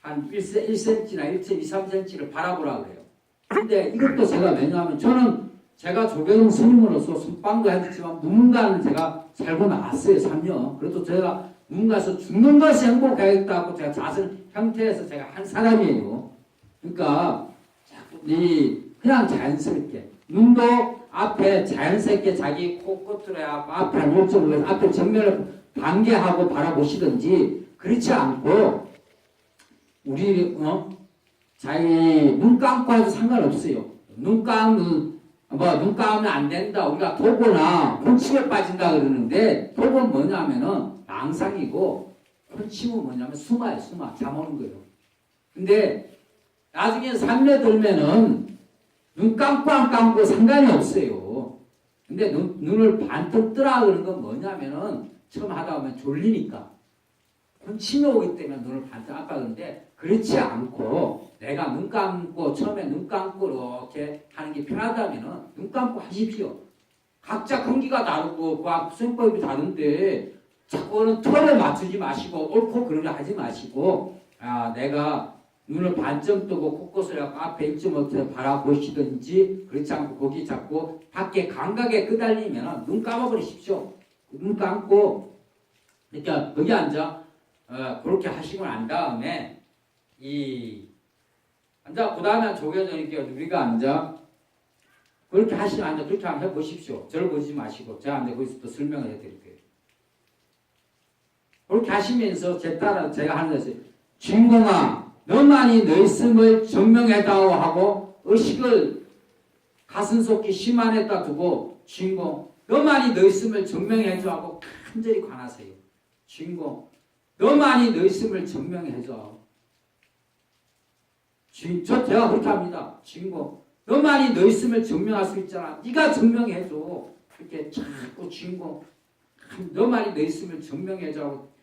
1cm나 1.2, 3cm를 바라보라 그래요. 근데 이것도 제가 왜냐하면 저는 제가 조계동 스님으로서 선방도 했지만 누군가는 제가 살고 나왔어요. 3년. 그래도 제가 누군가에서 죽는 것이 행복하겠다고 제가 자선 형태에서 제가 한 사람이에요. 그러니까 그냥 자연스럽게 눈도 앞에 자연스럽게 자기 코끝으로 해갖고 앞에 한 1.5에서 앞에 정면을 반개하고 바라보시든지 그렇지 않고 우리 자기 눈 감고 해도 상관없어요. 눈 감으면 안 된다. 우리가 도고나 군침에 빠진다 그러는데 도고는 뭐냐면은 망상이고 군침은 뭐냐면 수마예요. 수마. 잠 오는 거예요. 근데 나중에 산에 들면은 눈 감고 안 감고 상관이 없어요. 근데 눈을 반뜩 뜨라 그러는 건 뭐냐면은 처음 하다 보면 졸리니까 군침이 오기 때문에 눈을 반뜩 아까 그러는데 그렇지 않고 내가 눈 감고 처음에 눈 감고 이렇게 하는 게 편하다면은 눈 감고 하십시오. 각자 공기가 다르고 수행법이 다른데 자꾸는 틀에 맞추지 마시고 옳고 그러려 하지 마시고 내가 눈을 반쯤 뜨고 코끝을 앞에 있지 못해 바라보시든지 그렇지 않고 거기 자꾸 밖에 감각에 끄달리면 눈 감아버리십시오. 눈 감고 그러니까 거기 앉아 그렇게 하시고 난 다음에 앉아 그 다음에 조교전이니까 우리가 앉아 그렇게 하시면 앉아 그렇게 한번 해보십시오. 저를 보지 마시고 제가 앉아 거기서 또 설명을 해드릴게요. 그렇게 하시면서 제 따라 제가 하는 것이 주인공아 너만이 너 있음을 증명해다오 하고 의식을 가슴속에 심 안에다 두고 주인공 너만이 너 있음을 증명해줘 하고 간절히 관하세요. 주인공 너만이 너 있음을 증명해줘. 제가 그렇게 합니다. 주인공 너만이 너 있음을 증명할 수 있잖아. 네가 증명해줘. 이렇게 자꾸 주인공 너만이 너 있음을 증명해줘 하고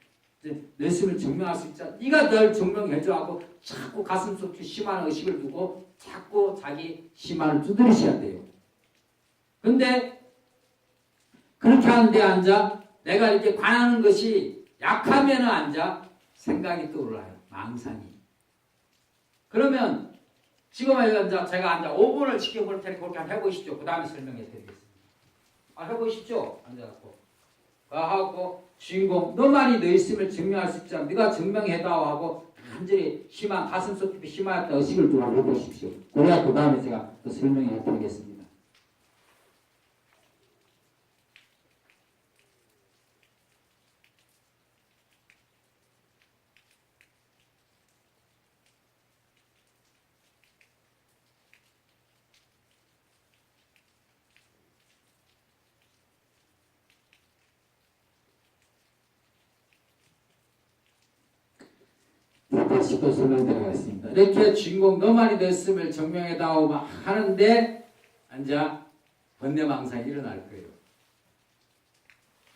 내 있음을 증명할 수 있잖아. 네가 널 증명해줘 하고 자꾸 가슴속에 심한 의식을 두고 자꾸 자기 심한을 두드리셔야 돼요. 근데 그렇게 하는데 앉아 내가 이렇게 관하는 것이 약하면은 앉아 생각이 떠올라요. 망상이. 그러면 지금 제가 앉아 5분을 지켜볼 테니 그렇게 한번 해보십시오. 그 다음에 설명해 드리겠습니다. 해보십시오. 앉아갖고. 하고 주인공 너만이 너 있음을 증명할 수 있잖아. 네가 증명해다오 하고 간절히 심한 가슴속 깊이 심하였다 의식을 두고 해보십시오. 그래야 그 다음에 제가 또 설명해 드리겠습니다. 다시 또 설명드리겠습니다. 이렇게 주인공 너만이 됐음을 증명해다오 하는데 앉아 번뇌망상이 일어날 거예요.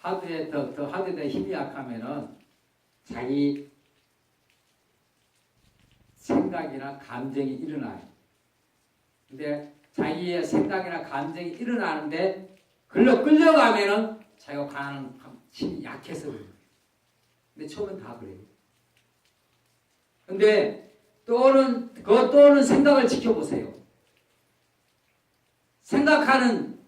하드에 더 하드에 힘이 약하면은 자기 생각이나 감정이 일어나요. 근데 자기의 생각이나 감정이 일어나는데 끌려가면은 자기가 가는 힘이 약해서 그래요. 근데 처음엔 다 그래요. 근데 떠오르는 생각을 지켜보세요. 생각하는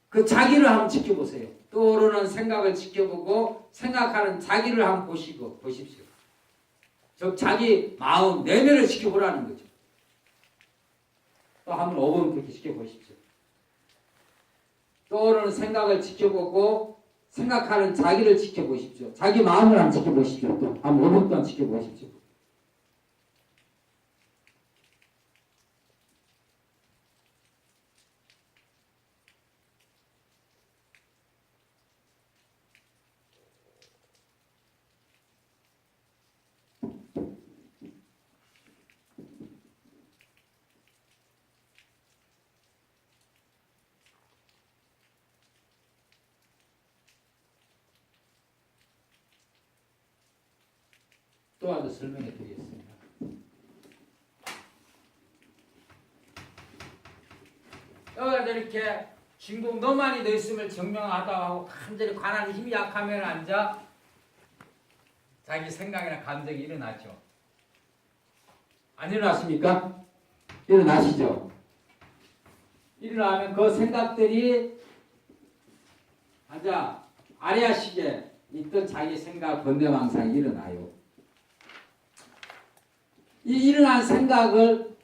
그 자기를 한번 지켜보세요. 떠오르는 생각을 지켜보고 생각하는 자기를 한번 보십시오. 즉 자기 마음 내면을 지켜보라는 거죠. 또 한번 5분 그렇게 지켜보십시오. 떠오르는 생각을 지켜보고 생각하는 자기를 지켜보십시오. 자기 마음을 한번 지켜보십시오. 또 한 5분 동안 지켜보십시오. 또 하나 설명해 드리겠습니다. 여기다 이렇게 주인공 너만이 너 있음을 증명하다 하고 간절히 관하는 힘이 약하면 앉아 자기 생각이나 감정이 일어나죠. 안 일어났습니까? 일어나시죠. 일어나면 그 생각들이 앉아 아래아식에 있던 자기 생각 번뇌망상이 일어나요. 이 일어난 생각을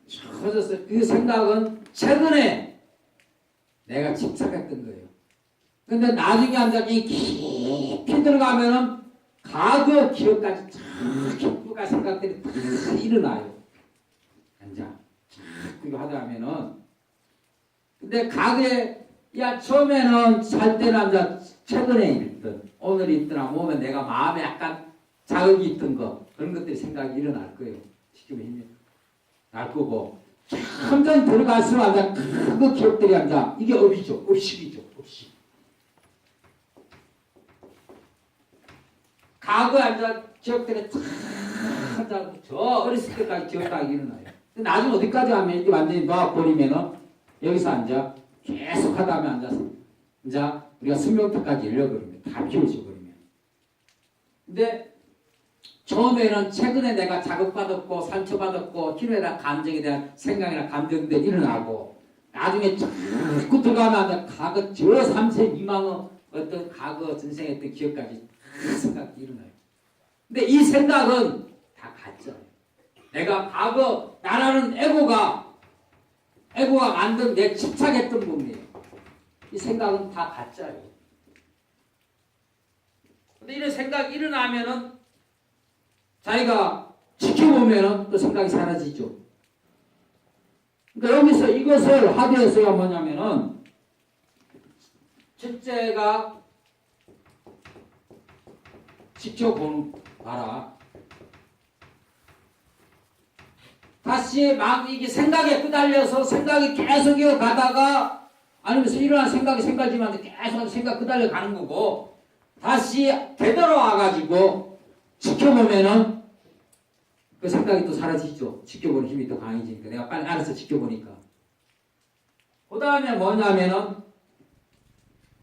찾았어요. 그 생각은 최근에 내가 집착했던 거예요. 근데 나중에 앉아 깊이 들어가면은 과거 기억까지 자꾸가 생각들이 다 일어나요. 앉아. 자꾸 이거 하다 하면은. 근데 과거에, 야, 처음에는 살 때는 앉아, 최근에 있던, 오늘 있더나 보면 내가 마음에 약간 자극이 있던 거, 그런 것들이 생각이 일어날 거예요. 지금 힘이 날 거고. 점점 들어갈수록 앉아, 그 기억들이 앉아. 이게 업이죠. 업식이죠. 업식. 과거에 앉아 기억들이 탁 앉아 저 어렸을 때까지 기억하기 일어나요. 근데 나중에 어디까지 하면 이게 완전히 놓아버리면은 여기서 앉아 계속 하다 하면 앉아서 이제 우리가 수명태까지 열려버리면 다 비워져 버리면. 근데 처음에는 최근에 내가 자극받았고 상처받았고 필요에다 감정에 대한 생각이나 감정들이 일어나고 나중에 자꾸 들어가면 앉아 과거 저 3세 미망의 어떤 과거 전생에 했던 기억까지 생각이 일어나요. 근데 이 생각은 다 가짜예요. 내가 과거 나라는 에고가 만든 내 집착했던 몸이에요. 이 생각은 다 가짜예요. 근데 이런 생각이 일어나면은 자기가 지켜보면은 또 생각이 사라지죠. 그러니까 여기서 이것을 하드에서가 뭐냐면은 첫째가 지켜보는 봐라. 다시 막 이게 생각에 끄달려서 생각이 계속 이어가다가 아니면 일어난 생각이 생각이지만 계속 생각 끄달려 가는 거고 다시 되돌아와가지고 지켜보면은 그 생각이 또 사라지죠. 지켜보는 힘이 또 강해지니까 내가 빨리 알아서 지켜보니까. 그 다음에 뭐냐면은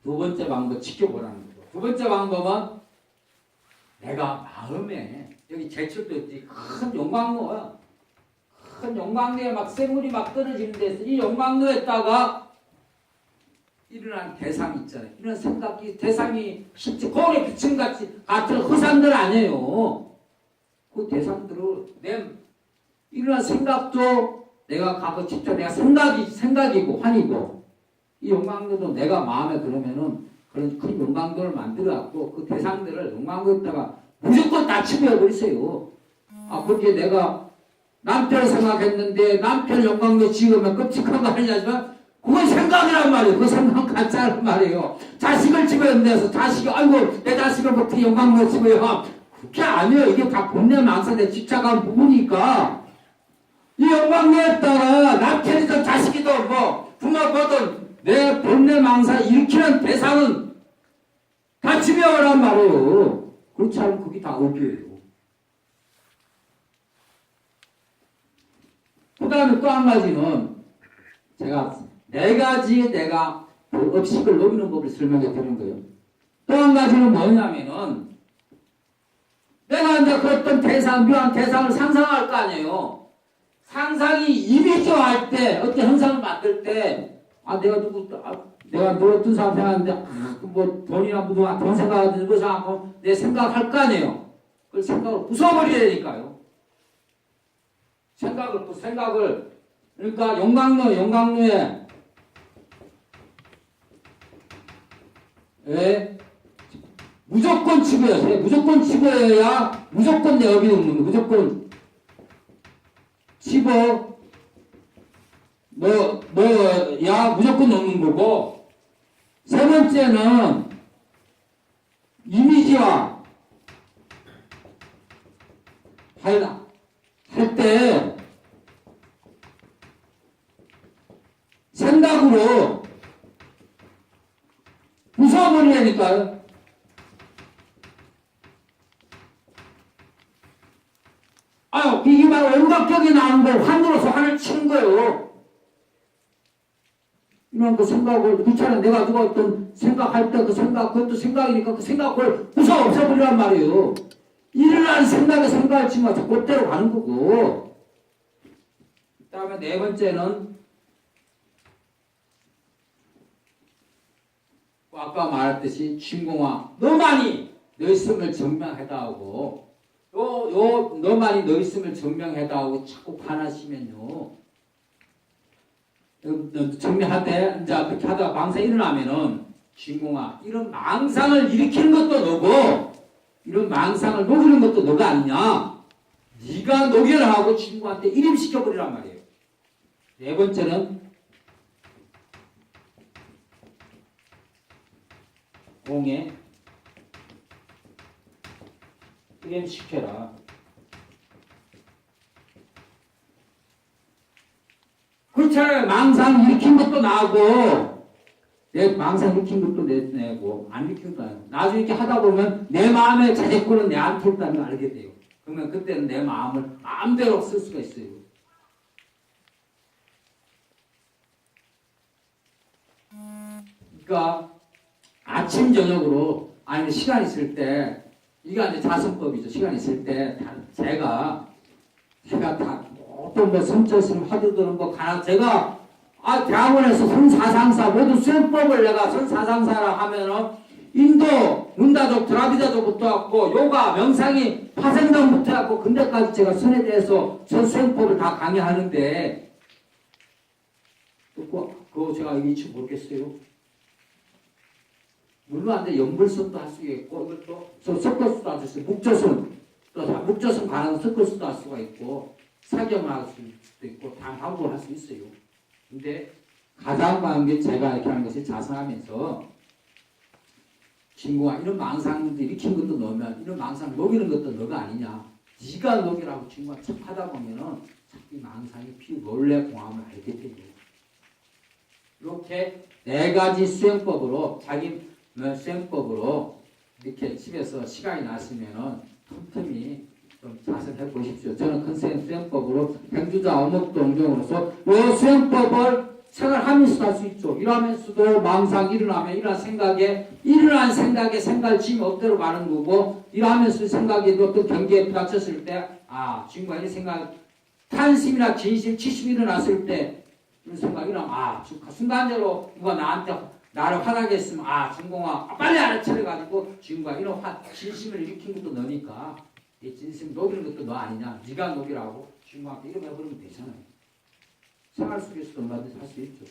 두 번째 방법 지켜보라는 거죠. 두 번째 방법은 내가 마음에 여기 제철도 있지 큰 용광로야. 큰 용광로에 막 샘물이 막 떨어지는 데서 이 용광로에다가 일어난 대상이 있잖아요. 이런 생각이 대상이 실제 거울에 비친 같은 허상들 아니에요. 그 대상들을 내 일어난 생각도 내가 과거 직접 내가 생각이고 환이고 이 용광로도 내가 마음에 그러면은 그런 큰 용광로를 만들어갖고 그 대상들을 용광로에다가 무조건 다 치부해버리세요. 아, 그게 내가 남편을 생각했는데 남편 용광로 지으면 끔찍한 거 아니냐지만 그건 생각이란 말이에요. 그 생각은 가짜란 말이에요. 자식을 집어넣는데서 자식이 아이고 내 자식을 어떻게 용광로 집어요. 그게 아니에요. 이게 다 본내 망상에 집착한 부분이니까 이 용광로에다가 남편이든 자식이든 뭐 부모거든 내 본내 망상 일으키는 대상은 다 집어넣으란 말이에요. 그렇지 않으면 그게 다 업이에요. 그 다음에 또 한 가지는 제가 네 가지 내가 그 업식을 녹이는 법을 설명해 드리는 거예요. 또 한 가지는 뭐냐면은 내가 이제 그 어떤 대상, 묘한 대상을 상상할 거 아니에요. 상상이 이미지화할 때 어떤 현상을 만들 때 아 내가 내가 어떤 사람 생각하는데 뭐 돈이나 무도나 돈 생각하든 거 생각하고 내 생각할 거 아니에요. 그걸 생각을 부숴버려야 되니까요. 생각을 그러니까 용광로에 무조건 집어야 돼. 무조건 집어야 무조건 내 업이 없는 거. 무조건 집어 야 무조건 넣는 거고 세 번째는 이미지화 할 때 생각으로 부숴버리니까요. 아유, 이게 바로 온갖격이 나온 걸 환으로서 환을 치는 거예요. 이런 그 생각을, 그처럼 내가 누가 어떤 생각할 때 그 생각, 그것도 생각이니까 그 생각을 부숴 없애버리란 말이에요. 일어난 생각을 치면 그대로 가는 거고. 그 다음에 네 번째는 아까 말했듯이 진공화 너만이 너 있음을 증명하다 하고 너만이 너 있음을 증명하다 하고 자꾸 반하시면요 증명하되 이제 그렇게 하다가 망상이 일어나면은 진공화 이런 망상을 일으키는 것도 너고 이런 망상을 녹이는 것도 너가 아니냐. 네가 녹여라 하고 친구한테 일임시켜버리란 말이에요. 네 번째는 공에 일임시켜라. 그렇잖아요. 망상 일으킨 것도 나고 내 망상 일으킨 것도 내고 안 일으킨 것도 아니고 나중에 이렇게 하다 보면 내 마음의 자제권은 내한테 있다는 걸 알게 돼요. 그러면 그때는 내 마음을 마음대로 쓸 수가 있어요. 그러니까 아침 저녁으로 아니면 시간 있을 때 이게 이제 자선법이죠. 시간 있을 때 제가 다 어떤 뭐 선처스님 화두드는 거 가나 제가 대학원에서 선사상사 모든 수행법을 내가 선사상사라 하면은 인도 문다족 드라비다족부터 왔고 요가 명상이 파생론부터 왔고 근데까지 제가 선에 대해서 수행법을 다 강의하는데 그거 제가 일치 모르겠어요. 물론 이제 연불선도 할 수 있고 이것도 섞어서도 할 수 있어요. 묵조선 가능한 섞어서도 할 수가 있고 사경을 할 수도 있고 방법을 할 수 있어요. 근데 가장 많은 게 제가 이렇게 하는 것이 자성하면서 친구가 이런 망상도 일으킨 것도 너면 이런 망상 녹이는 것도 너가 아니냐. 네가 녹이라고 친구가 척 하다 보면은 자꾸 망상이 몰래 공함을 알게 돼요. 이렇게 네 가지 수행법으로 자기 수행법으로 이렇게 집에서 시간이 났으면은 틈틈이 좀 자세해 보십시오. 저는 컨센 수행법으로 행주자 어목동정으로서 이 수행법을 생활하면서도 할 수 있죠. 일하면서도 망상 일어나면 일어난 생각에 생각을 지금 업대로 가는 거고 일하면서 생각이 어떤 경계에 부닥쳤을 때 지금과 이 생각 탄심이나 진심, 치심이 일어났을 때 이런 생각이 일어나면 순간적으로 누가 나를 화나게 했으면 준공아 빨리 알아차려가지고 지금과 이런 진심을 일으킨 것도 너니까 이 진심 녹이는 것도 너 아니냐. 네가 녹이라고 주님한테 이름 해버리면 되잖아요. 생활 속에서도 얼마든지 할 수 있죠.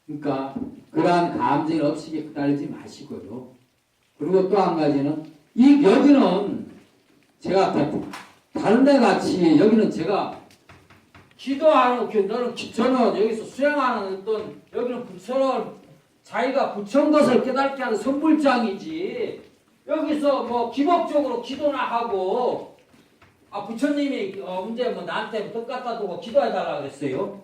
그러니까 그러한 감정이 없이 끄달리지 마시고요. 그리고 또 한 가지는 여기는 제가 다른 데 같이 여기는 제가 기도하는 저는 여기서 수행하는 어떤 여기는 부처를 자기가 부처인 것을 깨닫게 하는 선불장이지 여기서 뭐 기복적으로 기도나 하고 부처님이 문제 나한테 떡 갖다 두고 기도해달라고 그랬어요.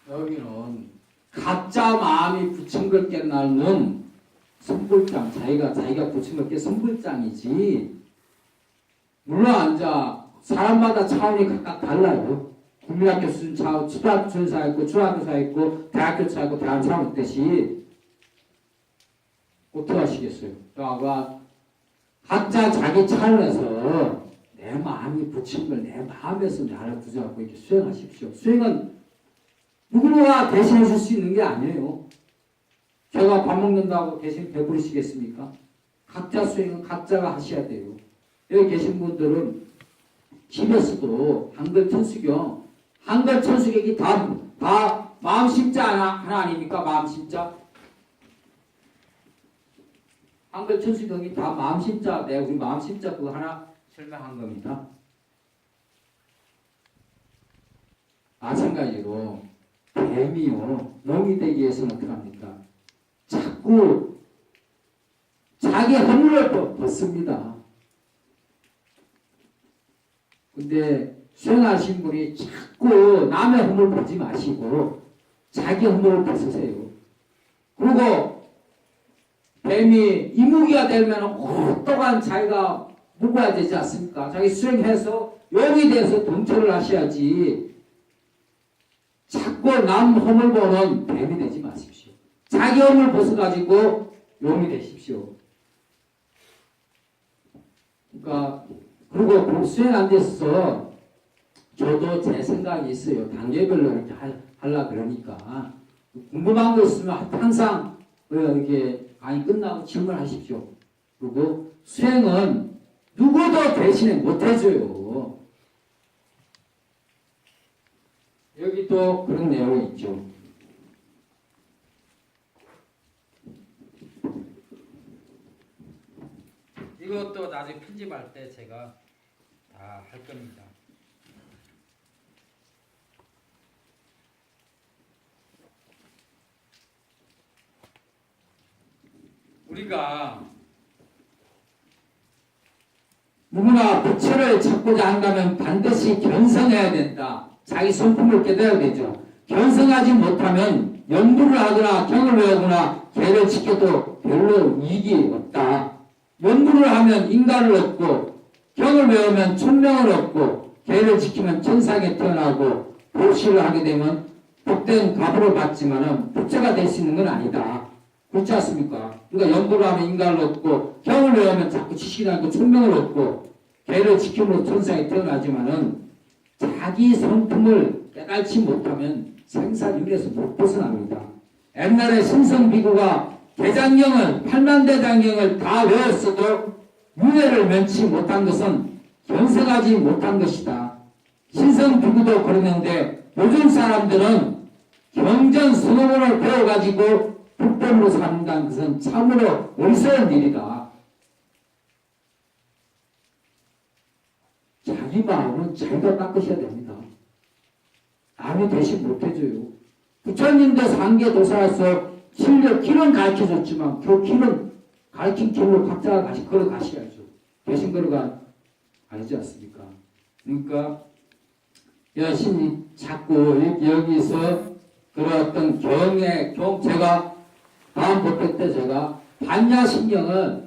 여기는 가짜 마음이 부친 걸 깨닫는 선불장, 자기가 부친 걸 깨 선불장이지. 물론 사람마다 차원이 각각 달라요. 국민학교 수준 차원, 초등학교 수준사 있고 중학교사 있고 대학교 차 있고 대학 차원 있듯이 어떻게 하시겠어요? 각자 자기 차원에서 내 마음이 부친 걸 내 마음에서 나를 붙잡고 이렇게 수행하십시오. 수행은 누구나 대신해 줄 수 있는 게 아니에요. 제가 밥 먹는다고 대신 배부르시겠습니까? 각자 수행은 각자가 하셔야 돼요. 여기 계신 분들은 집에서도 한글 천수경이 다 마음 심자 하나 아닙니까? 마음 심자. 한글 천수경이 다 마음 심자, 우리 마음 심자 그거 하나 설명한 겁니다. 마찬가지로 뱀이요, 농이 되기 위해서는 어떻게 합니까? 자꾸 자기 허물을 벗습니다. 근데 수행하신 분이 자꾸 남의 허물 보지 마시고 자기 허물을 벗으세요. 그리고 뱀이 이무기가 되면 오랫동안 자기가 묵어야 되지 않습니까? 자기 수행해서 용이 돼서 동처를 하셔야지 자꾸 남 허물 보는 뱀이 되지 마십시오. 자기 허물 벗어가지고 용이 되십시오. 그러니까 그리고 그 수행 안 됐어. 저도 제 생각이 있어요. 단계별로 이렇게 하려 그러니까 궁금한 거 있으면 항상 이렇게 강의 끝나고 질문하십시오. 그리고 수행은 누구도 대신에 못 해줘요. 여기 또 그런 내용이 있죠. 이것도 나중에 편집할 때 제가 다 할 겁니다. 우리가 누구나 부처를 찾고자 한다면 반드시 견성해야 된다. 자기 성품을 깨달아야 되죠. 견성하지 못하면 연구를 하거나 경을 외우거나 계를 지켜도 별로 이익이 없다. 연구를 하면 인간을 얻고 경을 외우면 천명을 얻고 계를 지키면 천상에 태어나고 보시를 하게 되면 복된 갑을 받지만은 부처가 될 수 있는 건 아니다. 그렇지 않습니까? 그러니까 연구를 하면 인간을 얻고 경을 외우면 자꾸 지식이 나고 천명을 얻고 계를 지킴으로 천상에 태어나지만은 자기 성품을 깨달지 못하면 생사윤회에서 못 벗어납니다. 옛날에 신성비구가 대장경을 8만대장경을 다 외웠어도 윤회를 면치 못한 것은 견성하지 못한 것이다. 신성비구도 그러는데 요즘 사람들은 경전 선호문을 배워가지고 불법으로 산다는 것은 참으로 어리석은 일이다. 자기 마음은 자기가 닦으셔야 됩니다. 남이 대신 못해줘요. 부처님도 상계 도사로서 실력 길은 가르쳐줬지만 그 길은 가르친 길로 각자가 걸어가셔야죠. 대신 걸어가 아니지 않습니까? 그러니까 여신이 자꾸 여기서 그런 어떤 제가 다음 법회 때 제가 반야신경을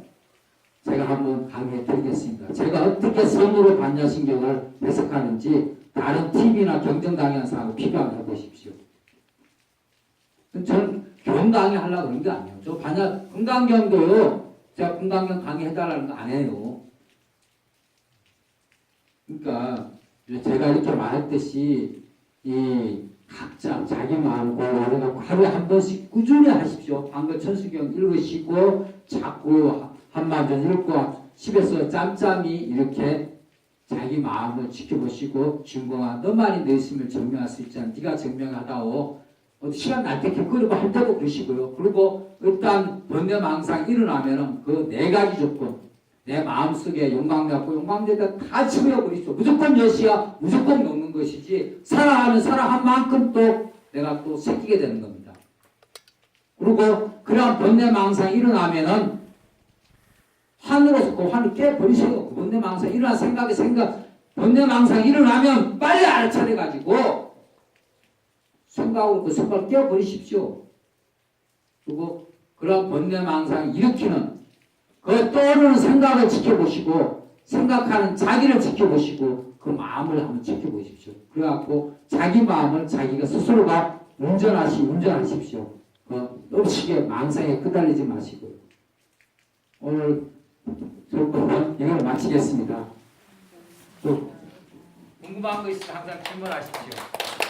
제가 한번 강의해 드리겠습니다. 제가 어떻게 선으로 반야신경을 해석하는지 다른 TV나 경전 강의하는 사람하고 비교해 보십시오. 저는 경 강의 하려고 그런 게 아니에요. 저 금강경도요. 제가 금강경 강의 해달라는 거 안 해요. 그러니까 제가 이렇게 말했듯이 이 각자 자기 마음 공부해갖고 하루에 한 번씩 꾸준히 하십시오. 방금 천수경 읽으시고 자꾸 한마디 읽고 집에서 짬짬이 이렇게 자기 마음을 지켜보시고 중공아 너만이 내 있으면 증명할 수 있잖아. 네가 증명하다오. 시간 날 때 길거리고 할 때도 그러시고요. 그리고 일단 번뇌망상 일어나면은 그 네 가지 조건 내 마음속에 용광 갖고 용광에다 다 집어버리죠. 무조건 여시야 무조건 먹는 것이지 사랑하면 사랑한 만큼 또 내가 또 새기게 되는 겁니다. 그리고 그러한 번뇌망상이 일어나면은 환으로서 그 환을 깨버리세요. 그 번뇌망상이 일어난 번뇌망상이 일어나면 빨리 알아차려가지고 생각으로 그 생각을 깨버리십시오. 그리고 그런 번뇌망상을 일으키는 그 떠오르는 생각을 지켜보시고 생각하는 자기를 지켜보시고 그 마음을 한번 지켜보십시오. 그래갖고 자기 마음을 자기가 스스로가 운전하십시오. 음식에 망상에 끄달리지 마시고요. 오늘 저는 이걸 마치겠습니다. 궁금한 거 있으면 항상 질문하십시오.